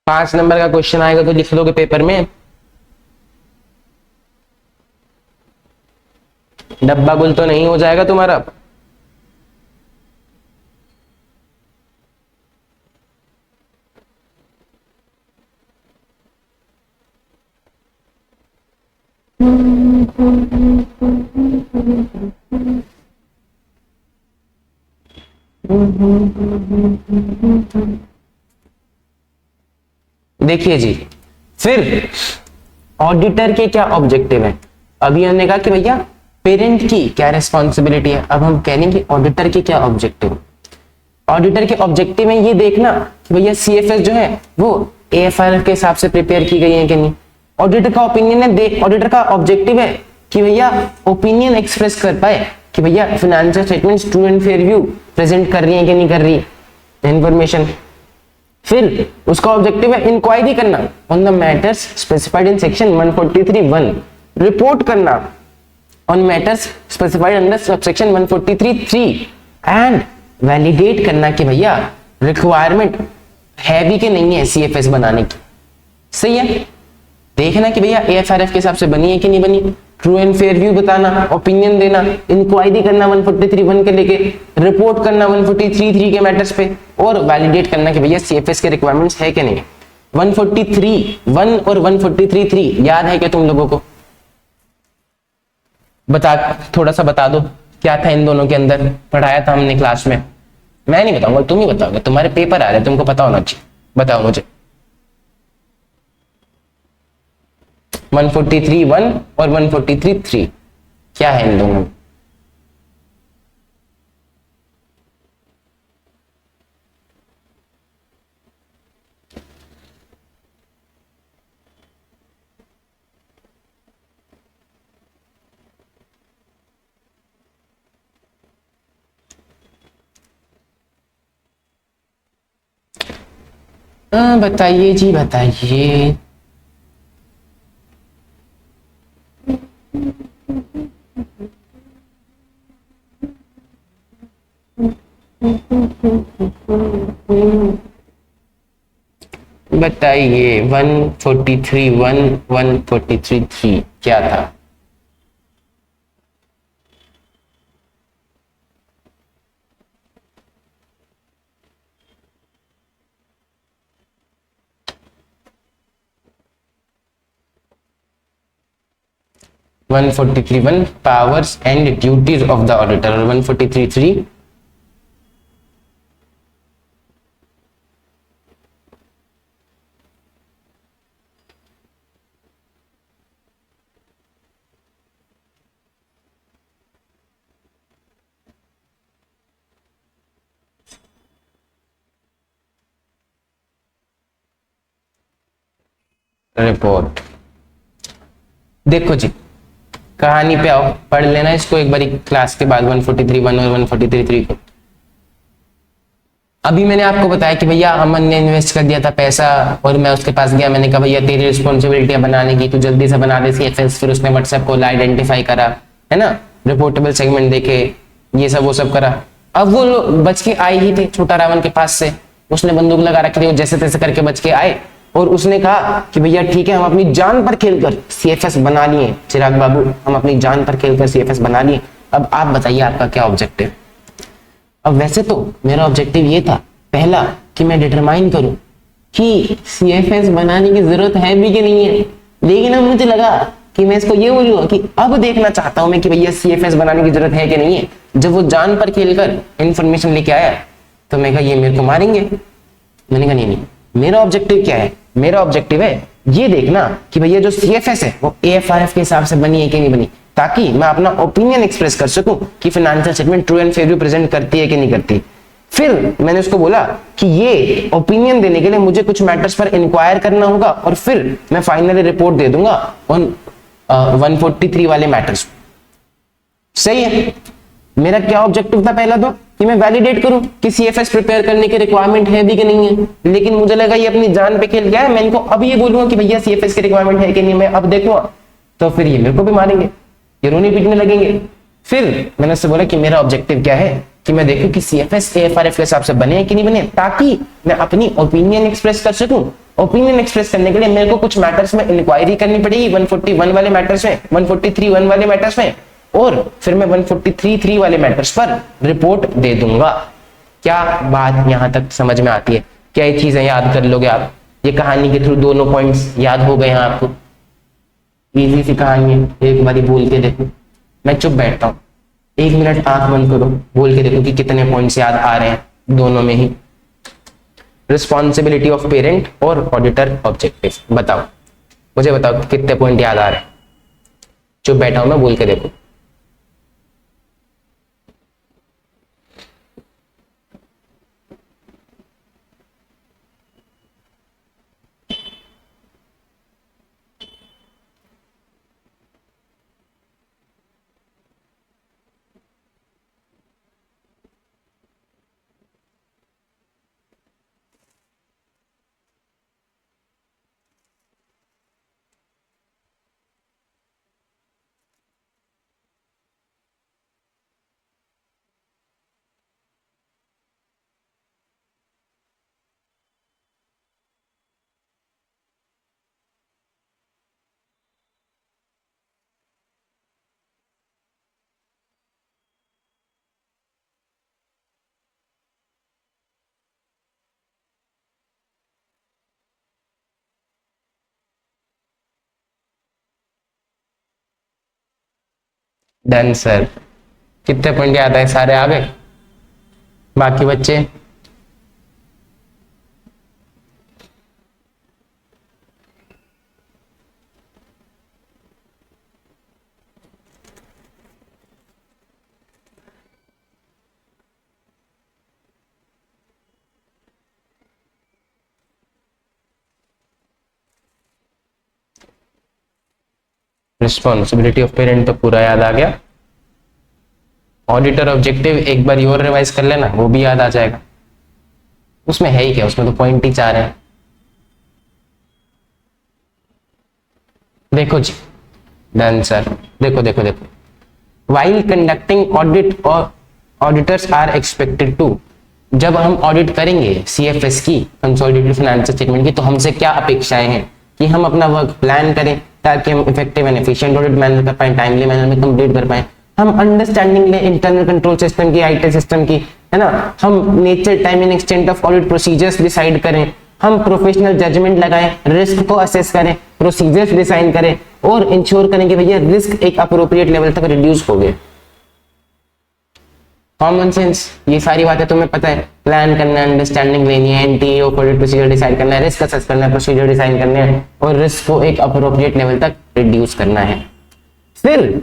पांच नंबर का क्वेश्चन आएगा तो लिख लोगे पेपर में? डब्बा गुल तो नहीं हो जाएगा तुम्हारा? देखिए जी, फिर ऑडिटर के क्या ऑब्जेक्टिव है? अभी हमने कहा कि भैया पेरेंट की क्या रिस्पॉन्सिबिलिटी है, अब हम कहेंगे ऑडिटर के क्या ऑब्जेक्टिव। ऑडिटर के ऑब्जेक्टिव में ये देखना कि भैया सीएफएस जो है वो एएफआरएफ के हिसाब से प्रिपेयर की गई है कि नहीं। ऑडिटर का ओपिनियन है, ऑडिटर का ऑब्जेक्टिव है कि भैया ओपिनियन एक्सप्रेस कर पाए कि भैया financial statements true and fair view present कर रही है कि नहीं कर रही इंफॉर्मेशन। फिर उसका ऑब्जेक्टिव है इंक्वायरी करना on the matters specified in section 143(1), report करना on matters specified under subsection 143(3) and validate करना कि भैया रिक्वायरमेंट है भी कि नहीं है सीएफएस बनाने की। सही है, देखना कि भैया एएफआरएफ के हिसाब से बनी है कि नहीं बनी, ट्रू एंड फेयर व्यू बताना, ओपिनियन देना, इंक्वायरी करना 143(1) के लेके, रिपोर्ट करना 143(3) के मैटर्स पे, और वैलिडेट करना कि भैया सीएफएस के रिक्वायरमेंट्स है कि नहीं। 143(1) और 143(3) याद है क्या तुम लोगों को? बता, थोड़ा सा बता दो क्या था इन दोनों के अंदर, पढ़ाया था हमने क्लास में। मैं नहीं बताऊंगा, तुम ही बताओगे, तुम्हारे पेपर आ रहे हैं, तुमको पता होना चाहिए, बताओ मुझे। 143(1) और 143(3) क्या है इन दोनों में? बताइए जी, बताइए। बताइए 143 क्या था? One powers and duties of the auditor, और 143 रिपोर्ट। देखो जी, कहानी पे आओ, पढ़ लेना इसको एक बार क्लास के बाद 143(1) और 143(3) को। अभी मैंने आपको बताया कि भैया अमन ने इन्वेस्ट कर दिया था पैसा और मैं उसके पास गया, मैंने कहा भैया तेरी रिस्पॉन्सिबिलिटी है बनाने की, तू जल्दी से बना दे सीएफएस। फिर उसने व्हाट्सएप कॉल आइडेंटिफाई करा, है ना, रिपोर्टेबल सेगमेंट देखे, ये सब वो सब करा। अब वो बच के आए ही थे छोटा रावण के पास से, उसने बंदूक लगा रखी थी, वो जैसे तैसे करके बच के आए और उसने कहा कि भैया ठीक है, हम अपनी जान पर खेलकर सीएफएस बना लिए चिराग बाबू, हम अपनी जान पर खेलकर सीएफएस बना लिए। अब आप बताइए आपका क्या ऑब्जेक्टिव? अब वैसे तो मेरा ऑब्जेक्टिव ये था पहला कि मैं डिटरमाइन करूं कि सीएफएस बनाने की जरूरत है भी कि नहीं है, लेकिन अब मुझे लगा कि मैं इसको ये बोलूंगा कि अब देखना चाहता हूं मैं कि भैया सीएफएस बनाने की जरूरत है कि नहीं है। जब वो जान पर खेलकर इंफॉर्मेशन लेके आया तो मैं कहा ये मेरे को मारेंगे। मैंने कहा नहीं, मेरा ऑब्जेक्टिव क्या है? मेरा ऑब्जेक्टिव है ये देखना कि भैया जो सीएफएस है वो एएफआरएफ के हिसाब से बनी है कि नहीं बनी, ताकि मैं अपना ओपिनियन एक्सप्रेस कर सकूं कि financial statement true and fair present करती है कि नहीं करती। फिर मैंने उसको बोला कि ये ओपिनियन देने के लिए मुझे कुछ मैटर्स पर इंक्वायर करना होगा और फिर मैं फाइनली रिपोर्ट दे दूंगा ऑन 143 वाले मैटर्स। सही है। मेरा क्या ऑब्जेक्टिव था पहला तो कि मैं वैलिडेट करूं कि सीएफएस प्रिपेयर करने की रिक्वायरमेंट है भी कि नहीं है, लेकिन मुझे लगा ये अपनी जान पे खेल गया है। मैं इनको अब ये बोलूंगा कि भैया सीएफएस की रिक्वायरमेंट है कि नहीं, मैं अब देखूंगा तो फिर ये मेरे को भी मारेंगे, ये रोने पीटने लगेंगे। फिर मैंने उससे बोला कि मेरा ऑब्जेक्टिव क्या है कि मैं देखूं कि सीएफएस एएफआरएफ के हिसाब से बने हैं कि नहीं बने, ताकि मैं अपनी ओपिनियन एक्सप्रेस कर सकूं। ओपिनियन एक्सप्रेस करने के लिए मेरे को कुछ मैटर्स में इंक्वायरी करनी पड़ेगी, 141 वाले मैटर्स में, 143(1) वाले मैटर्स में, और फिर मैं 143(3) वाले मैटर्स पर रिपोर्ट दे दूंगा। क्या बात यहां तक समझ में आती है? क्या ये चीजें याद कर लोगे आप? ये कहानी के थ्रू दोनों पॉइंट्स याद हो गए हैं आपको? इजी सी कहानी है, एक बारी बोल के देखो। मैं चुप बैठता हूँ, 1 मिनट आंख बंद करो, बोल के देखो कि कितने पॉइंट्स याद आ रहे हैं दोनों में ही। रिस्पॉन्सिबिलिटी ऑफ पेरेंट और ऑडिटर ऑब्जेक्टिव, बताओ मुझे, बताओ कितने पॉइंट याद आ रहे हैं? चुप बैठा हूं मैं, बोल के देखो। Done sir. कितने पॉइंट याद आए? सारे आ गए? बाकी बच्चे? रिस्पॉन्सिबिलिटी ऑफ पेरेंट तो पूरा याद आ गया। ऑडिटर ऑब्जेक्टिव एक बार और रिवाइज कर लेना, वो भी याद आ जाएगा। उसमें है ही क्या, उसमें तो पॉइंट ही 4 है। देखो जी, डन सर। देखो देखो देखो, while conducting audit or auditors are expected to जब हम ऑडिट करेंगे सीएफएस की, कंसोलिडेटेड फाइनेंशियल स्टेटमेंट की, तो हमसे क्या अपेक्षाएं हैं कि हम अपना वर्क प्लान करें ताकि हम effective and efficient audit manner कर पाए, टाइमली मैनर में कंप्लीट कर पाए, हम अंडरस्टैंडिंग लें इंटरनल कंट्रोल सिस्टम की, आईटी सिस्टम की, है ना, हम nature, time and extent of audit procedures decide करें, हम प्रोफेशनल जजमेंट लगाएं, रिस्क को असेस करें, प्रोसीजर्स डिजाइन करें और इंश्योर करें कि भैया रिस्क एक अप्रोप्रिएट लेवल तक रिड्यूस हो गए। कॉमन सेंस, ये सारी बातें तुम्हें पता है, प्लान करना है, अंडरस्टैंडिंग लेनी है, एनटीओ ऑडिट प्रोसीजर डिसाइड करना है, रिस्क असेस करना है, प्रोसीजर डिजाइन करना है और रिस्क को एक अप्रोप्रिएट लेवल तक रिड्यूस करना है। फिर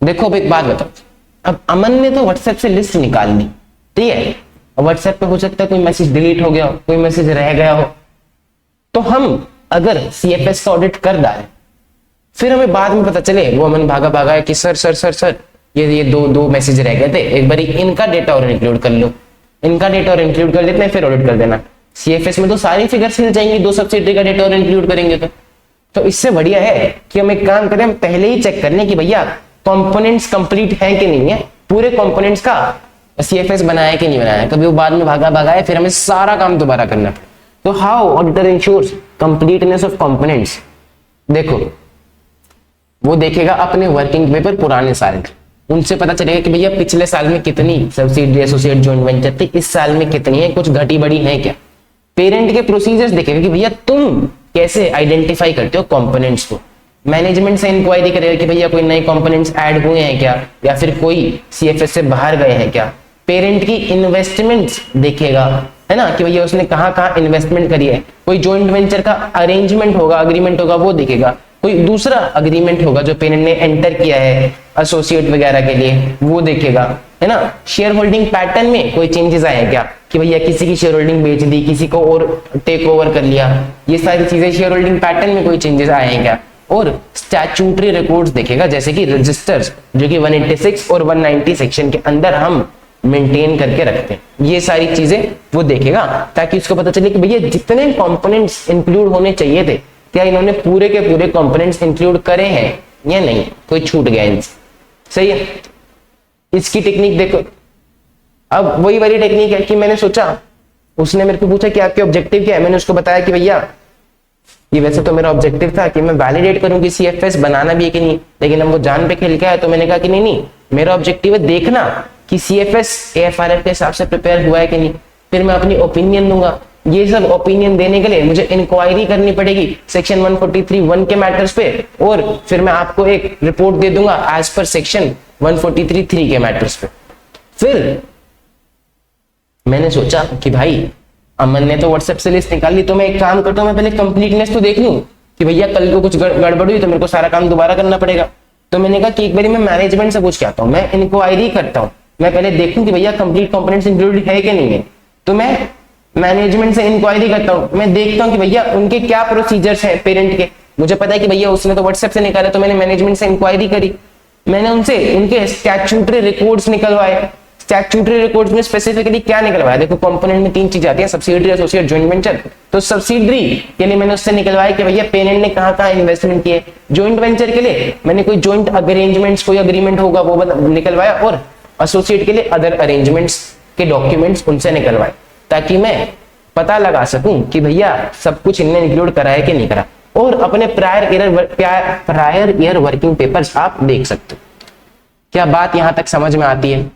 देखो अब एक बात बताओ, अब अमन ने तो व्हाट्सएप से लिस्ट निकाल ली, ठीक है, और व्हाट्सएप पे हो सकता है कोई मैसेज डिलीट हो गया हो, कोई मैसेज रह गया हो, तो हम अगर सीएफएस का ऑडिट कर रहा है, फिर हमें बाद में पता चले वो अमन भागा भागा है कि सर सर सर सर ये दो मैसेज रह गए थे, एक बार इनका डेटा और इंक्लूड कर लो, इनका डेटा और इंक्लूड कर लेते हैं, फिर ऑडिट कर देना। सीएफएस में तो सारी फिगर्स मिल जाएंगी, 2 सब्सिडियरी का डेटा और इंक्लूड करेंगे तो इससे बढ़िया है कि हम एक काम करें, हम पहले ही चेक कर लें कि भैया कंपोनेंट्स कंप्लीट है कि नहीं है, पूरे कंपोनेंट्स का सीएफएस बनाया है कि नहीं बनाया है, कभी वो बाद में भागा है, फिर हमें सारा काम दोबारा करना है। तो how auditor ensures completeness of components, देखो वो देखेगा अपने वर्किंग पेपर पुराने साल के, उनसे पता चलेगा कि भैया पिछले साल में कितनी सब्सिडियरी एसोसिएट जॉइंट वेंचर थी, इस साल में कितनी है, कुछ घटी बढ़ी है क्या। पेरेंट के प्रोसीजर्स देखेगा कि भैया तुम कैसे आइडेंटिफाई करते हो कंपोनेंट्स को, मैनेजमेंट से इंक्वायरी करेगा कि भैया कोई नए कंपोनेंट्स ऐड हुए हैं क्या, या फिर कोई सीएफएस से बाहर गए हैं क्या। पेरेंट की इन्वेस्टमेंट्स देखेगा, है ना, कि भैया उसने कहाँ कहाँ इन्वेस्टमेंट करी है, कोई जॉइंट वेंचर का अरेंजमेंट होगा, अग्रीमेंट होगा, वो देखेगा, कोई दूसरा अग्रीमेंट होगा जो पेरेंट ने एंटर किया है एसोसिएट वगैरह के लिए, वो देखेगा, है ना। शेयर होल्डिंग पैटर्न में कोई चेंजेस आए क्या, कि भैया किसी की शेयर होल्डिंग बेच दी, किसी को और टेक ओवर कर लिया, ये सारी चीजें शेयर होल्डिंग पैटर्न में कोई चेंजेस आए हैं क्या। और स्टैट्यूटरी रिकॉर्ड्स देखेगा, जैसे कि रजिस्टर्स जो कि 186 और 190 सेक्शन के अंदर हम मेंटेन करके रखते हैं, ये सारी चीजें वो देखेगा, ताकि उसको पता चले कि भैया जितने कंपोनेंट्स इंक्लूड होने चाहिए थे, क्या इन्होंने पूरे के पूरे कंपोनेंट्स इंक्लूड करे हैं या नहीं, कोई छूट गया इनसे। सही है, इसकी टेक्निक देखो। अब वही वाली टेक्निक है कि मैंने सोचा, उसने मेरे को पूछा कि आपके ऑब्जेक्टिव क्या है, मैंने उसको बताया कि भैया ये वैसे तो मेरा ऑब्जेक्टिव था कि मैं वैलिडेट करूं कि सीएफएस बनाना भी है कि नहीं, लेकिन अब वो जान पे खेल के आया, तो मैंने कहा कि नहीं, मेरा ऑब्जेक्टिव है देखना कि सीएफएस एएफआरएफ के हिसाब से प्रिपेयर हुआ है कि नहीं, फिर मैं अपनी ओपिनियन दूंगा। ये सब ओपिनियन देने के लिए मुझे इंक्वायरी करनी पड़ेगी सेक्शन 143(1) के मैटर्स पे, और फिर मैं आपको एक रिपोर्ट दे दूंगा एज पर सेक्शन 143(3) के मैटर्स पे। फिर मैंने सोचा कि भाई अमन ने तो व्हाट्सएप से लिस्ट निकाल ली, तो मैं एक काम करता हूं, मैं पहले कंप्लीटनेस तो देख लूं कि भैया कल को कुछ गड़बड़ हुई तो मेरे को सारा काम दोबारा करना पड़ेगा। तो मैंने कहा कि एक बार मैं मैनेजमेंट से पूछ के आता हूं, मैं इंक्वायरी करता हूं, मैं पहले देखूं कि भैया कंप्लीट कंपोनेंट्स इंक्लूडेड है कि नहीं है। तो मैं मैनेजमेंट से इंक्वायरी करता हूं, मैं देखता हूं कि भैया उनके क्या प्रोसीजर्स है पेरेंट के। मुझे पता है कि भैया उसने तो व्हाट्सएप से निकाला, तो मैंने मैनेजमेंट से इंक्वायरी करी, मैंने उनसे उनके स्टैट्यूटरी रिकॉर्ड्स निकलवाए। स्टैट्यूटरी रिकॉर्ड्स में स्पेसिफिकली क्या निकलवाया, देखो कंपोनेंट में 3 चीजें आती हैं, सब्सिडियरी एसोसिएट जॉइंट वेंचर। तो सब्सिडियरी के लिए मैंने उससे निकलवाया कि भैया पेरेंट ने कहां कहां इन्वेस्टमेंट किए, जॉइंट वेंचर के लिए मैंने कोई जॉइंट अरेंजमेंट्स, कोई अग्रीमेंट होगा वो निकलवाया, और एसोसिएट के लिए अदर अरेंजमेंट्स के डॉक्यूमेंट्स उनसे निकलवाए, ताकि मैं पता लगा सकूं कि भैया सब कुछ इनने इंक्लूड करा है कि नहीं करा। और अपने प्रायर ईयर वर्किंग पेपर्स आप देख सकते हो। क्या बात यहां तक समझ में आती है,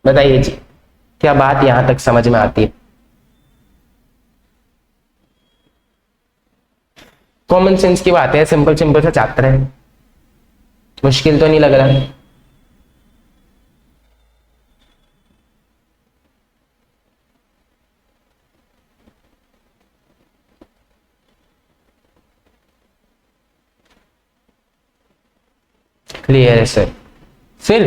बताइए जी, क्या बात यहां तक समझ में आती है। कॉमन सेंस की बात है, सिंपल सिंपल सा चैप्टर है, मुश्किल तो नहीं लग रहा। क्लियर है सर। फिर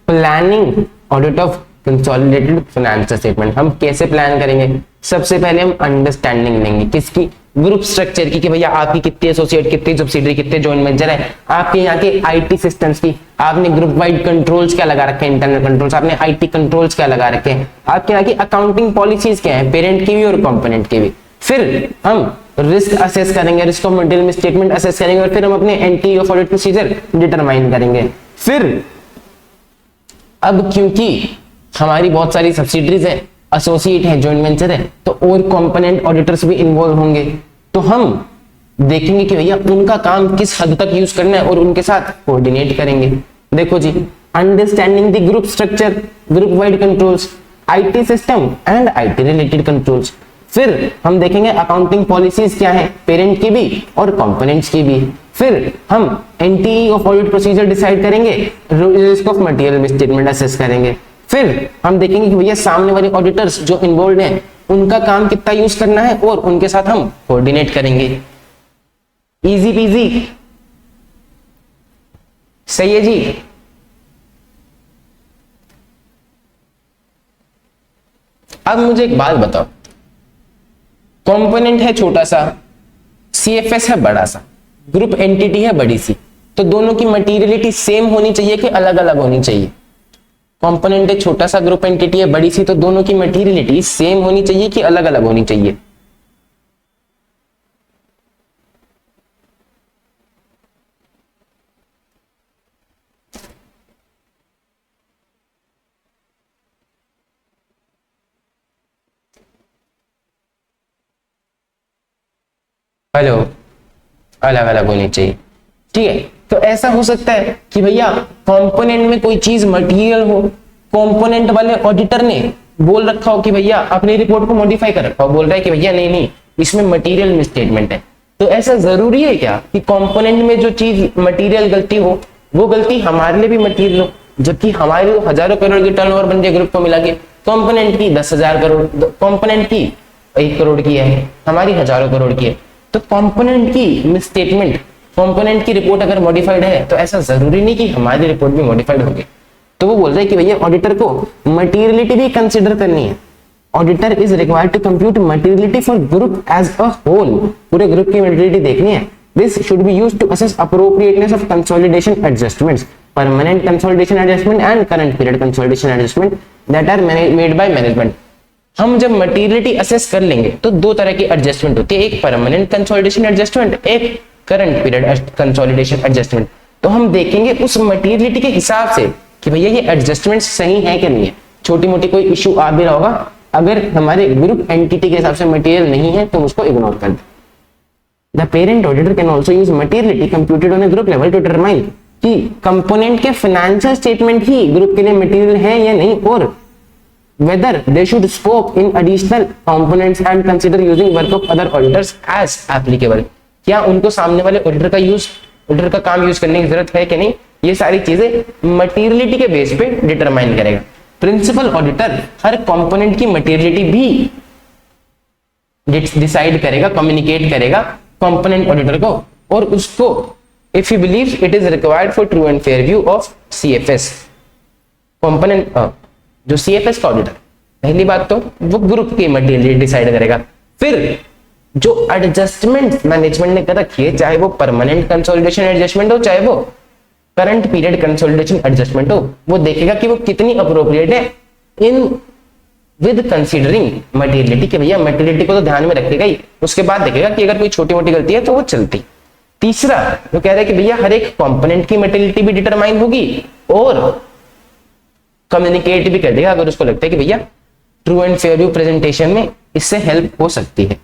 planning audit of consolidated financial statement हम कैसे प्लान करेंगे। सबसे पहले हम अंडरस्टैंडिंग लेंगे किसकी, ग्रुप स्ट्रक्चर की, कि भैया आपकी कितनी एसोसिएट, कितनी सब्सिडियरी, कितने जॉइंट वेंचर है, आपके यहाँ के आईटी सिस्टम्स की, आपने ग्रुप वाइड कंट्रोल्स क्या लगा रखे हैं, इंटरनल कंट्रोल्स, आपने आईटी कंट्रोल्स क्या लगा रखे हैं, आपके यहाँ की अकाउंटिंग पॉलिसीज क्या है, पेरेंट की भी और कंपोनेंट की भी। फिर हम रिस्क असेस करेंगे, रिस्क ऑफ मटेरियल में स्टेटमेंट असेस करेंगे, और फिर हम अपने anti of audit procedure determine करेंगे। फिर अब क्योंकि हमारी बहुत सारी सब्सिडरीज है, एसोसिएट है, जॉइंट वेंचर है, तो और कंपोनेंट ऑडिटर्स भी इन्वॉल्व होंगे। तो हम देखेंगे कि भैया उनका काम किस हद तक यूज करना है और उनके साथ कोऑर्डिनेट करेंगे। देखो जी, understanding the group structure, group wide controls, IT system and IT related controls. फिर हम देखेंगे अकाउंटिंग पॉलिसीज क्या है, पेरेंट की भी और कंपोनेंट्स की भी। फिर हम एनटीई ऑफ ऑडिट प्रोसीजर डिसाइड करेंगे, risk of material misstatement assess करेंगे। फिर हम देखेंगे कि भैया सामने वाले ऑडिटर्स जो इन्वॉल्व हैं उनका काम कितना यूज करना है और उनके साथ हम कोऑर्डिनेट करेंगे। इजी पीजी, सही है जी। अब मुझे एक बात बताओ, कंपोनेंट है छोटा सा, सीएफएस है बड़ा सा, ग्रुप एंटिटी है बड़ी सी, तो दोनों की मटीरियलिटी सेम होनी चाहिए कि अलग अलग होनी चाहिए? कंपोनेंट है छोटा सा, ग्रुप एंटिटी है बड़ी सी, तो दोनों की मटीरियलिटी सेम होनी चाहिए कि अलग अलग होनी चाहिए? हेलो, अलग अलग होनी चाहिए, ठीक है। तो ऐसा हो सकता है कि भैया कंपोनेंट में कोई चीज मटेरियल हो, कंपोनेंट वाले ऑडिटर ने बोल रखा हो कि भैया अपनी रिपोर्ट को मॉडिफाई कर रखा हो, बोल रहा है कि भैया नहीं नहीं इसमें मटेरियल मिसस्टेटमेंट है। तो ऐसा जरूरी है क्या कि कंपोनेंट में जो चीज मटेरियल गलती हो वो गलती हमारे लिए भी मटेरियल हो? जबकि हमारे हजारों करोड़ की टर्नओवर बन जाए ग्रुप को मिला के, कंपोनेंट की 10,000 करोड़, कंपोनेंट की 1 करोड़ की है, हमारी हजारों करोड़ की है। तो कंपोनेंट की मिसस्टेटमेंट, कंपोनेंट की रिपोर्ट अगर मॉडिफाइड है तो ऐसा जरूरी नहीं कि हमारी रिपोर्ट भी मॉडिफाइड होगी। तो वो बोल रहे हैं कि भैया ऑडिटर को मटेरियलिटी भी कंसीडर करनी है। Auditor is required to compute materiality for group as a whole, पूरे ग्रुप की मटेरियलिटी देखनी है। This should be used to assess appropriateness of consolidation adjustments, permanent consolidation adjustment and current period consolidation adjustment that are made by management. हम जब मटेरियलिटी असेस कर लेंगे तो दो तरह की एडजस्टमेंट होती है, एक परमानेंट कंसोलिडेशन एडजस्टमेंट, एक करंट पीरियड कंसोलिडेशन एडजस्टमेंट। तो हम देखेंगे उस मटेरियलिटी के हिसाब से कि भैया ये एडजस्टमेंट सही है कि नहीं है। छोटी मोटी कोई इश्यू आ भी रहा होगा, अगर हमारे ग्रुप एंटिटी के हिसाब से मटेरियल नहीं है तो उसको इग्नोर कर दे। The parent auditor can also use materiality computed on a group level to determine कि कंपोनेंट के फाइनेंशियल स्टेटमेंट ही ग्रुप के लिए मटेरियल है या नहीं, और whether they should scope in additional components and consider using work of other auditors as applicable। क्या उनको सामने वाले ऑडिटर का काम यूज करने की जरूरत है कि नहीं, ये सारी चीजें मटेरियलिटी के बेस पे डिटरमाइन करेगा। प्रिंसिपल ऑडिटर हर कंपोनेंट की मटेरियलिटी भी डिसाइड करेगा, कम्युनिकेट करेगा कंपोनेंट ऑडिटर को, और उसको if he believes it is required for true and fair view of CFS component. जो सीएफएस का ऑडिटर, पहली बात तो वो ग्रुप की मटेरियल डिसाइड करेगा। फिर जो एडजस्टमेंट मैनेजमेंट ने कर रखी है, चाहे वो परमानेंट कंसोलिडेशन एडजस्टमेंट हो, चाहे वो करंट पीरियड कंसोलिडेशन एडजस्टमेंट हो, वो देखेगा कि वो कितनी अप्रोप्रिएट है इन विद कंसीडरिंग मटेरियलिटी, कि भैया मटेरियलिटी को तो ध्यान में रखेगा ही, उसके बाद देखेगा कि अगर कोई छोटी मोटी गलती है तो वो चलती। तीसरा वो कह रहा है कि भैया हर एक कंपोनेंट की मटेरियलिटी भी डिटरमाइन होगी और कम्युनिकेट भी कर देगा अगर उसको लगता है कि भैया true and fair view presentation में इससे हेल्प हो सकती है।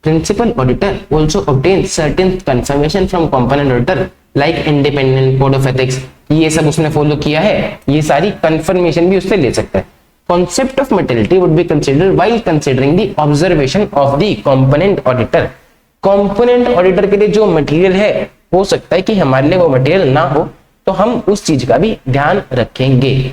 Principal auditor also obtain certain confirmation from component auditor like independent code of ethics, ये सब उसने फॉलो किया है, ये सारी कंफर्मेशन भी उससे ले सकता है। Concept of materiality would be considered while considering the observation of the component auditor. Component auditor के लिए जो मटेरियल है, हो सकता है कि हमारे लिए वो मटेरियल ना हो, तो हम उस चीज का भी ध्यान रखेंगे।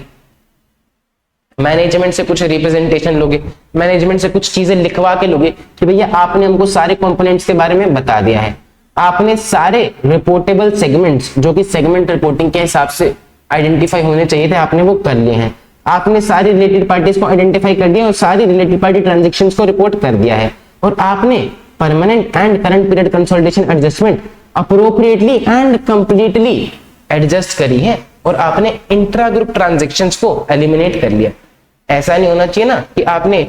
मैनेजमेंट से कुछ रिप्रेजेंटेशन लोगे, मैनेजमेंट से कुछ चीजें लिखवा के लोगे कि भैया आपने हमको सारे कंपोनेंट्स के बारे में बता दिया है, आपने सारे रिपोर्टेबल सेगमेंट्स जो कि सेगमेंट रिपोर्टिंग के हिसाब से आइडेंटिफाई होने चाहिए थे, आपने वो कर लिए हैं, आपने सारी रिलेटेड पार्टीज को आइडेंटिफाई कर दिया और सारी रिलेटेड पार्टी ट्रांजैक्शंस को रिपोर्ट कर दिया है, और आपने permanent and current period consolidation adjustment appropriately and completely adjust करी है, और आपने इंट्रा ग्रुप ट्रांजैक्शंस को एलिमिनेट कर लिया। ऐसा नहीं होना चाहिए ना कि आपने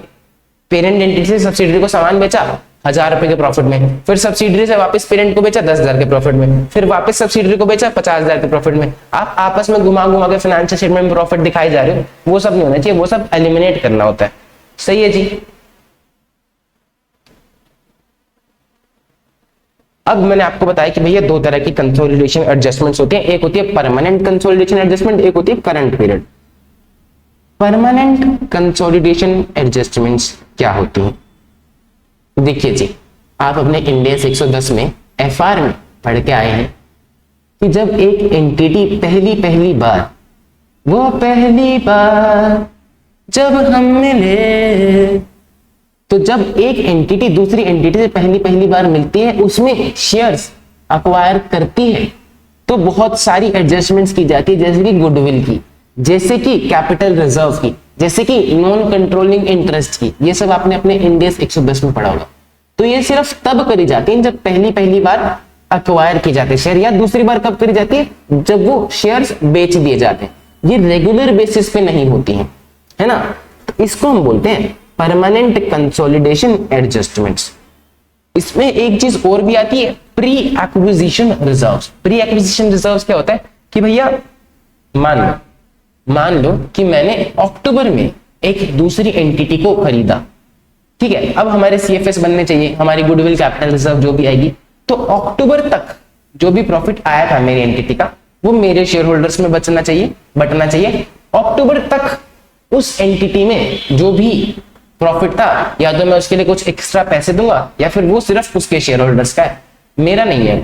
पेरेंट एंटिटी से सब्सिडियरी को सामान बेचा, 1000 रुपए के प्रॉफिट में, फिर सब्सिडरी से वापस पेरेंट को बेचा 10,000 के प्रॉफिट में, फिर वापस सब्सिडरी को बेचा 50,000 के प्रॉफिट में। आप आपस में घुमा घुमा के फाइनेंशियल स्टेटमेंट में प्रॉफिट दिखाई जा रहे हो, वो सब नहीं होना चाहिए, वो सब एलिमिनेट करना होता है। सही है जी। अब मैंने आपको बताया कि भैया दो तरह की कंसोलिडेशन एडजस्टमेंट्स होती हैं, एक होती है परमानेंट कंसोलिडेशन एडजस्टमेंट, एक होती है current period. Permanent consolidation adjustments क्या होती हैं? देखिए जी, आप अपने इंडेक्स 110 में एफआर में पढ़ के आए हैं कि जब एक एंटिटी पहली बार जब हम मिले, तो जब एक एंटिटी दूसरी एंटिटी से पहली बार मिलती है, उसमें शेयर्स अक्वायर करती है, तो बहुत सारी एडजस्टमेंट्स की जाती है, जैसे कि गुडविल की, जैसे कि कैपिटल रिजर्व की, जैसे कि नॉन कंट्रोलिंग इंटरेस्ट की। ये सब आपने अपने इंडेक्स 110 में पढ़ा होगा। तो ये सिर्फ तब करी जाती है जब पहली बार अक्वायर की जाती है शेयर, या दूसरी बार कब करी जाती है? जब वो शेयर्स बेच दिए जाते हैं। ये रेगुलर बेसिस पे नहीं होती हैं, है ना। तो इसको हम बोलते हैं परमानेंट कंसोलिडेशन एडजस्टमेंट्स। इसमें एक चीज और भी आती है, pre acquisition reserves. Pre acquisition reserves क्या होता है कि भैया मान लो कि मैंने अक्टूबर में एक दूसरी एंटिटी को खरीदा, ठीक है। अब हमारे सीएफएस बनने चाहिए, हमारी गुडविल कैपिटल रिजर्व जो भी आएगी, तो अक्टूबर तक जो भी प्रॉफिट आया था मेरी एंटिटी का, वो मेरे शेयर होल्डर्स में बटना चाहिए। अक्टूबर तक उस एंटिटी में जो भी प्रॉफिट था, या तो मैं उसके लिए कुछ एक्स्ट्रा पैसे दूंगा, या फिर वो सिर्फ उसके शेयर होल्डर्स का है, मेरा नहीं है।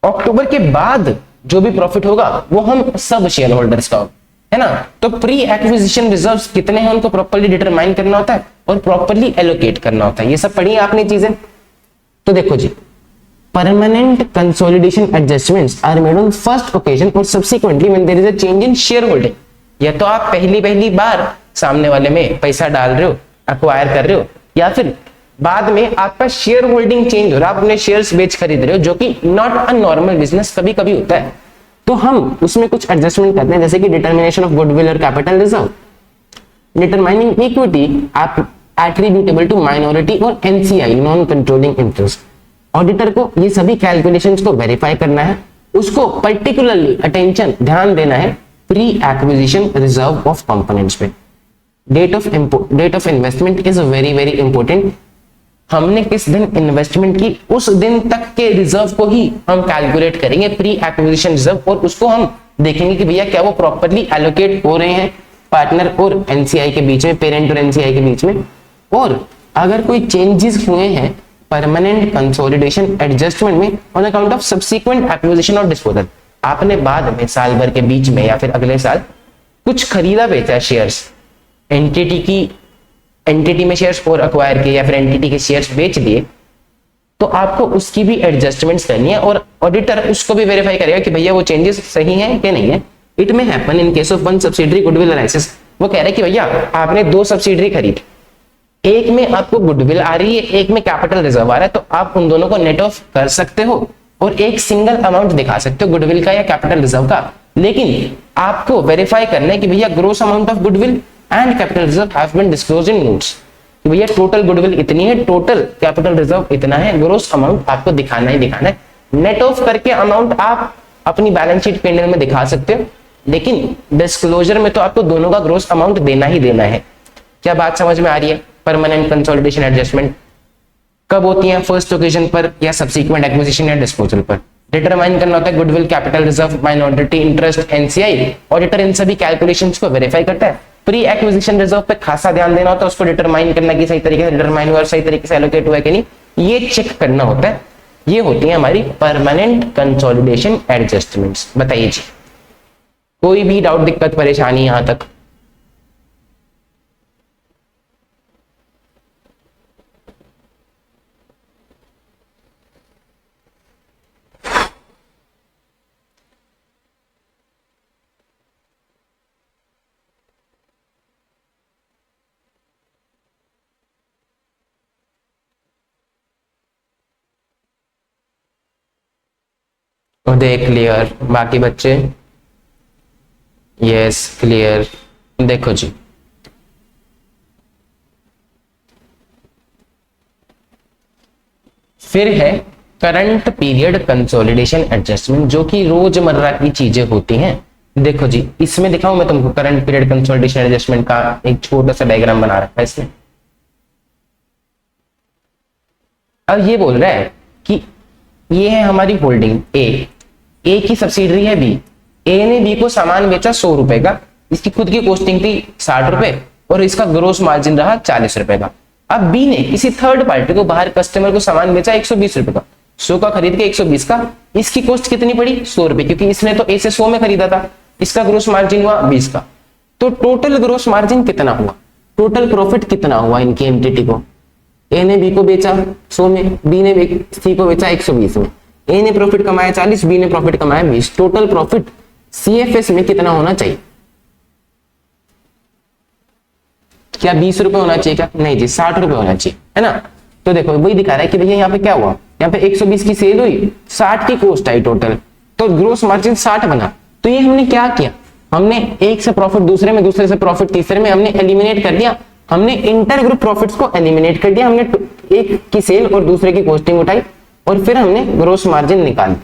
अक्टूबर के बाद जो भी प्रॉफिट होगा वो हम सब शेयर होल्डर्स का होगा, है ना। तो प्री एक्विजिशन रिजर्व्स कितने हैं उनको प्रॉपर्ली डिटरमाइन करना होता है और प्रॉपर्ली एलोकेट करना होता है। ये सब पढ़ी आपने चीजें। तो देखो जी, permanent consolidation adjustments are made on first occasion और subsequently when there is a change in share holding. या तो आप पहली बार सामने वाले में पैसा डाल रहे हो, अक्वायर कर रहे हो, या फिर बाद में आपका शेयर होल्डिंग चेंज हो रहा है, आप अपने शेयर्स बेच खरीद रहे हो, जो कि नॉट अ नॉर्मल बिजनेस, कभी कभी होता है। तो हम उसमें कुछ एडजस्टमेंट करते हैं, जैसे कि डिटर्मिनेशन ऑफ गुडविल और capital reserve, determining equity attributable to minority और NCI non controlling interest. Auditor को ये सभी कैलकुलेशंस को वेरीफाई करना है, उसको पर्टिकुलरली अटेंशन ध्यान देना है pre acquisition reserve of components पे। Date of investment is very important. हमने किस दिन इन्वेस्टमेंट की, उस दिन तक के रिजर्व को ही हम कैलकुलेट करेंगे प्री एक्विजिशन रिजर्व, और उसको हम देखेंगे कि भैया क्या वो प्रॉपर्ली एलोकेट हो रहे हैं पार्टनर और एनसीआई के बीच में, पेरेंट और एनसीआई के बीच में। और अगर कोई चेंजेस हुए हैं परमानेंट कंसोलिडेशन एडजस्टमेंट में on account of subsequent acquisition और डिस्पोजल, आपने बाद में साल भर के बीच में या फिर अगले साल कुछ खरीदा बेचा शेयर्स, एंटिटी में शेयर्स और अक्वायर किए, या फिर एंटिटी के शेयर्स बेच दिए, तो आपको उसकी भी एडजस्टमेंट्स करनी है, और ऑडिटर उसको भी वेरीफाई करेगा कि भैया वो चेंजेस सही हैं कि नहीं है। इट में happen in case of one subsidiary goodwill analysis. वो कह रहा है कि भैया आपने 2 सब्सिडरी खरीद, एक में आपको गुडविल आ रही है, एक में कैपिटल रिजर्व आ रहा है, तो आप उन दोनों को नेट ऑफ कर सकते हो और एक सिंगल अमाउंट दिखा सकते हो गुडविल का या कैपिटल रिजर्व का। लेकिन आपको वेरीफाई करना है कि भैया gross amount of goodwill and capital reserve have been disclosed in notes, कि भैया टोटल गुडविल इतनी है, टोटल कैपिटल रिजर्व इतना है, ग्रोस अमाउंट आपको दिखाना है। नेट ऑफ करके अमाउंट आप अपनी बैलेंस शीट पेंडल में दिखा सकते हो, लेकिन डिस्क्लोजर में तो आपको दोनों का ग्रोस अमाउंट देना ही देना है। क्या बात समझ में आ रही है? परमानेंट कंसोलिडेशन एडजस्टमेंट कब होती है? फर्स्ट ओकेजन पर या सब्सिक्वेंट एक्विजिशन या डिस्पोजल पर। डिटरमाइन करना होता है goodwill, capital reserve, minority interest, NCI. Auditor इन सभी कैलकुलेशंस को वेरीफाई करता है। प्री एक्विजिशन रिजर्व पे खासा ध्यान देना होता है, उसको डिटरमाइन करना कि सही तरीके से डिटरमाइन हुआ, सही तरीके से एलोकेट हुआ है कि नहीं, ये चेक करना होता है। ये होती है हमारी परमानेंट कंसोलिडेशन एडजस्टमेंट्स। बताइए जी, कोई भी डाउट, दिक्कत, परेशानी यहां तक? देख क्लियर बाकी बच्चे? Yes clear. देखो जी, फिर है करंट पीरियड कंसोलिडेशन एडजस्टमेंट, जो कि रोजमर्रा की चीजें होती हैं। देखो जी, इसमें दिखाऊं मैं तुमको करंट पीरियड कंसोलिडेशन एडजस्टमेंट का एक छोटा सा डायग्राम बना रखा है इसमें। अब ये बोल रहा है कि ये है हमारी होल्डिंग ए की सब्सिडरी है बी। ए ने बी को सामान बेचा 100 रुपए का, इसकी खुद की कॉस्टिंग थी 60 रुपए और इसका ग्रोस मार्जिन रहा 40 रुपए का। अब बी ने किसी थर्ड पार्टी को, बाहर कस्टमर को सामान बेचा 120 रुपए का, 100 का खरीद के 120 का, इसकी कॉस्ट कितनी पड़ी 100 रुपए, क्योंकि इसने तो ए से 100 में खरीदा था, इसका ग्रोस मार्जिन हुआ 20 का। तो टोटल ग्रोस मार्जिन कितना हुआ, टोटल प्रॉफिट कितना हुआ इनकी एंटिटी को। ए ने बी को बेचा 100 में, बी ने सी को बेचा 120 में, ए ने प्रॉफिट कमाया 40, बी ने प्रॉफिट कमाया 20। टोटल प्रॉफिट सीएफएस में कितना होना चाहिए? क्या 20 रुपए होना चाहिए क्या? नहीं जी, 60 रुपए होना चाहिए, है ना। तो देखो वही दिखा रहा है कि भैया यहाँ पे क्या हुआ, यहाँ पे 120 की सेल हुई, 60 की कॉस्ट आई टोटल, तो ग्रोस मार्जिन 60 बना। तो ये हमने क्या किया, हमने एक से प्रॉफिट दूसरे में, दूसरे से प्रॉफिट तीसरे में, हमने एलिमिनेट कर दिया, हमने इंटर ग्रुप प्रॉफिट्स को एलिमिनेट कर दिया, हमने एक की सेल और दूसरे की कॉस्टिंग उठाई और फिर हमने ग्रोस मार्जिन निकाल दी।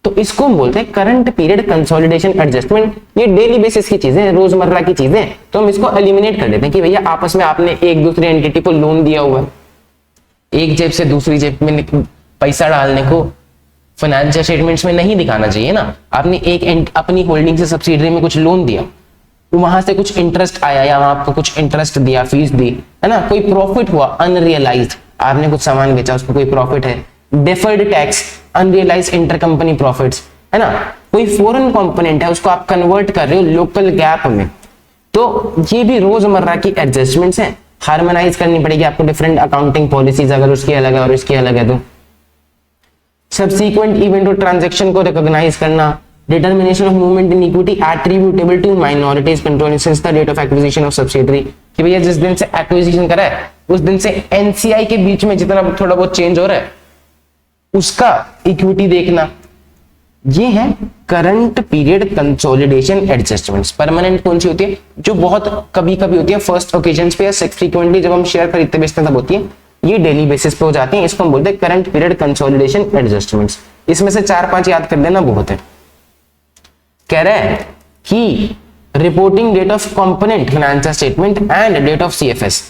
तो इसको हम बोलते हैं करंट पीरियड कंसोलिडेशन एडजस्टमेंट। ये डेली बेसिस की चीजें, रोजमर्रा की चीजें, तो हम इसको एलिमिनेट कर देते हैं कि भैया आपस में आपने एक दूसरी एंटिटी को लोन दिया हुआ है, एक जेब से दूसरी जेब में पैसा डालने को फाइनेंशियल स्टेटमेंट्स में नहीं दिखाना चाहिए ना। आपने एक अपनी होल्डिंग से सब्सिडरी में कुछ लोन दिया, वहां से कुछ इंटरेस्ट आया या आपको कुछ इंटरेस्ट दिया, फीस दी, है ना, कोई प्रॉफिट हुआ अनरियलाइज्ड, आपने कुछ सामान बेचा उसको कोई प्रॉफिट है, deferred tax, unrealise intercompany profits, है ना, कोई फॉरेन कंपोनेंट है उसको आप कन्वर्ट कर रहे हो लोकल गैप में। तो ये भी रोजमर्रा की एडजस्टमेंट्स हैं, हार्मोनाइज करनी पड़ेगी आपको डिफरेंट अकाउंटिंग पॉलिसीज, अगर उसकी अलग है और इसकी अलग है तो। सब्सीक्वेंट इवेंट और ट्रांजैक्शन को रिकॉग्नाइज करना, determination of movement in equity attributable to minorities controlling since the date of acquisition of subsidiary, कि भैया जिस दिन से एक्विजिशन करा है उस दिन से एनसीआई के बीच में जितना थोड़ा बहुत चेंज हो रहा है उसका इक्विटी देखना। ये है current period consolidation adjustments. Permanent कौन सी होती है, जो बहुत कभी कभी होती है, फर्स्ट ओकेजन्स पे या फ्रीक्वेंटली जब हम शेयर खरीदते बेचते तब होती है, ये डेली बेसिस पे हो जाती है, इसको हम बोलते हैं करंट पीरियड कंसोलिडेशन एडजस्टमेंट्स। इसमें से 4-5 याद कर देना बहुत है। कह रहा है कि reporting date of component financial statement and date of CFS,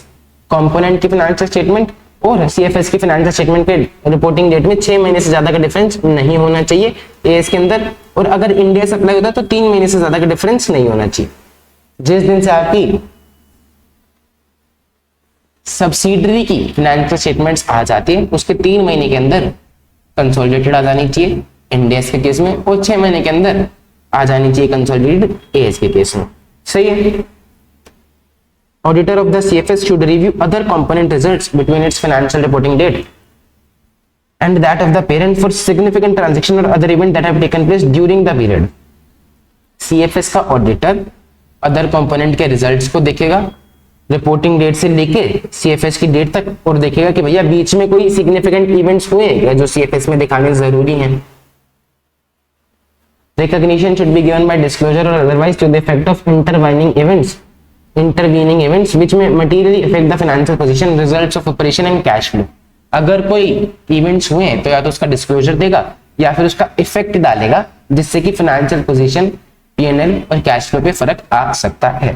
component की फाइनेंशियल स्टेटमेंट और सीएफएस की फाइनेंशियल स्टेटमेंट के रिपोर्टिंग डेट में 6 महीने से ज्यादा का डिफरेंस नहीं होना चाहिए एएस के अंदर, और अगर इंडिया से अप्लाई होता है तो 3 महीने से ज्यादा का डिफरेंस नहीं होना चाहिए। जिस दिन से आपकी सब्सिडरी की फाइनेंशियल स्टेटमेंट्स आ जाती है उसके 3 महीने के अंदर कंसोलिडेटेड आ जानी चाहिए इंडिया के केस में, और 6 महीने के अंदर आ जानी चाहिए कंसोलिडेटेड एएस के केस में। सही है। Auditor of the CFS should review other component results between its financial reporting date and that of the parent for significant transaction or other event that have taken place during the period. CFS का ऑडिटर अदर कंपोनेंट के रिजल्ट्स को देखेगा रिपोर्टिंग डेट से लेके CFS की डेट तक, और देखेगा कि भैया बीच में कोई सिग्निफिकेंट इवेंट्स हुए हैं जो CFS में दिखाने जरूरी हैं। Recognition should be given by disclosure or otherwise to the effect of intervening events which may materially affect the financial position, results of operation and cash flow. अगर कोई इवेंट्स हुए हैं तो या तो उसका डिस्क्लोजर देगा या फिर उसका इफेक्ट डालेगा जिससे कि फाइनेंशियल पोजीशन, पीएनएल और कैश फ्लो पे फर्क आ सकता है।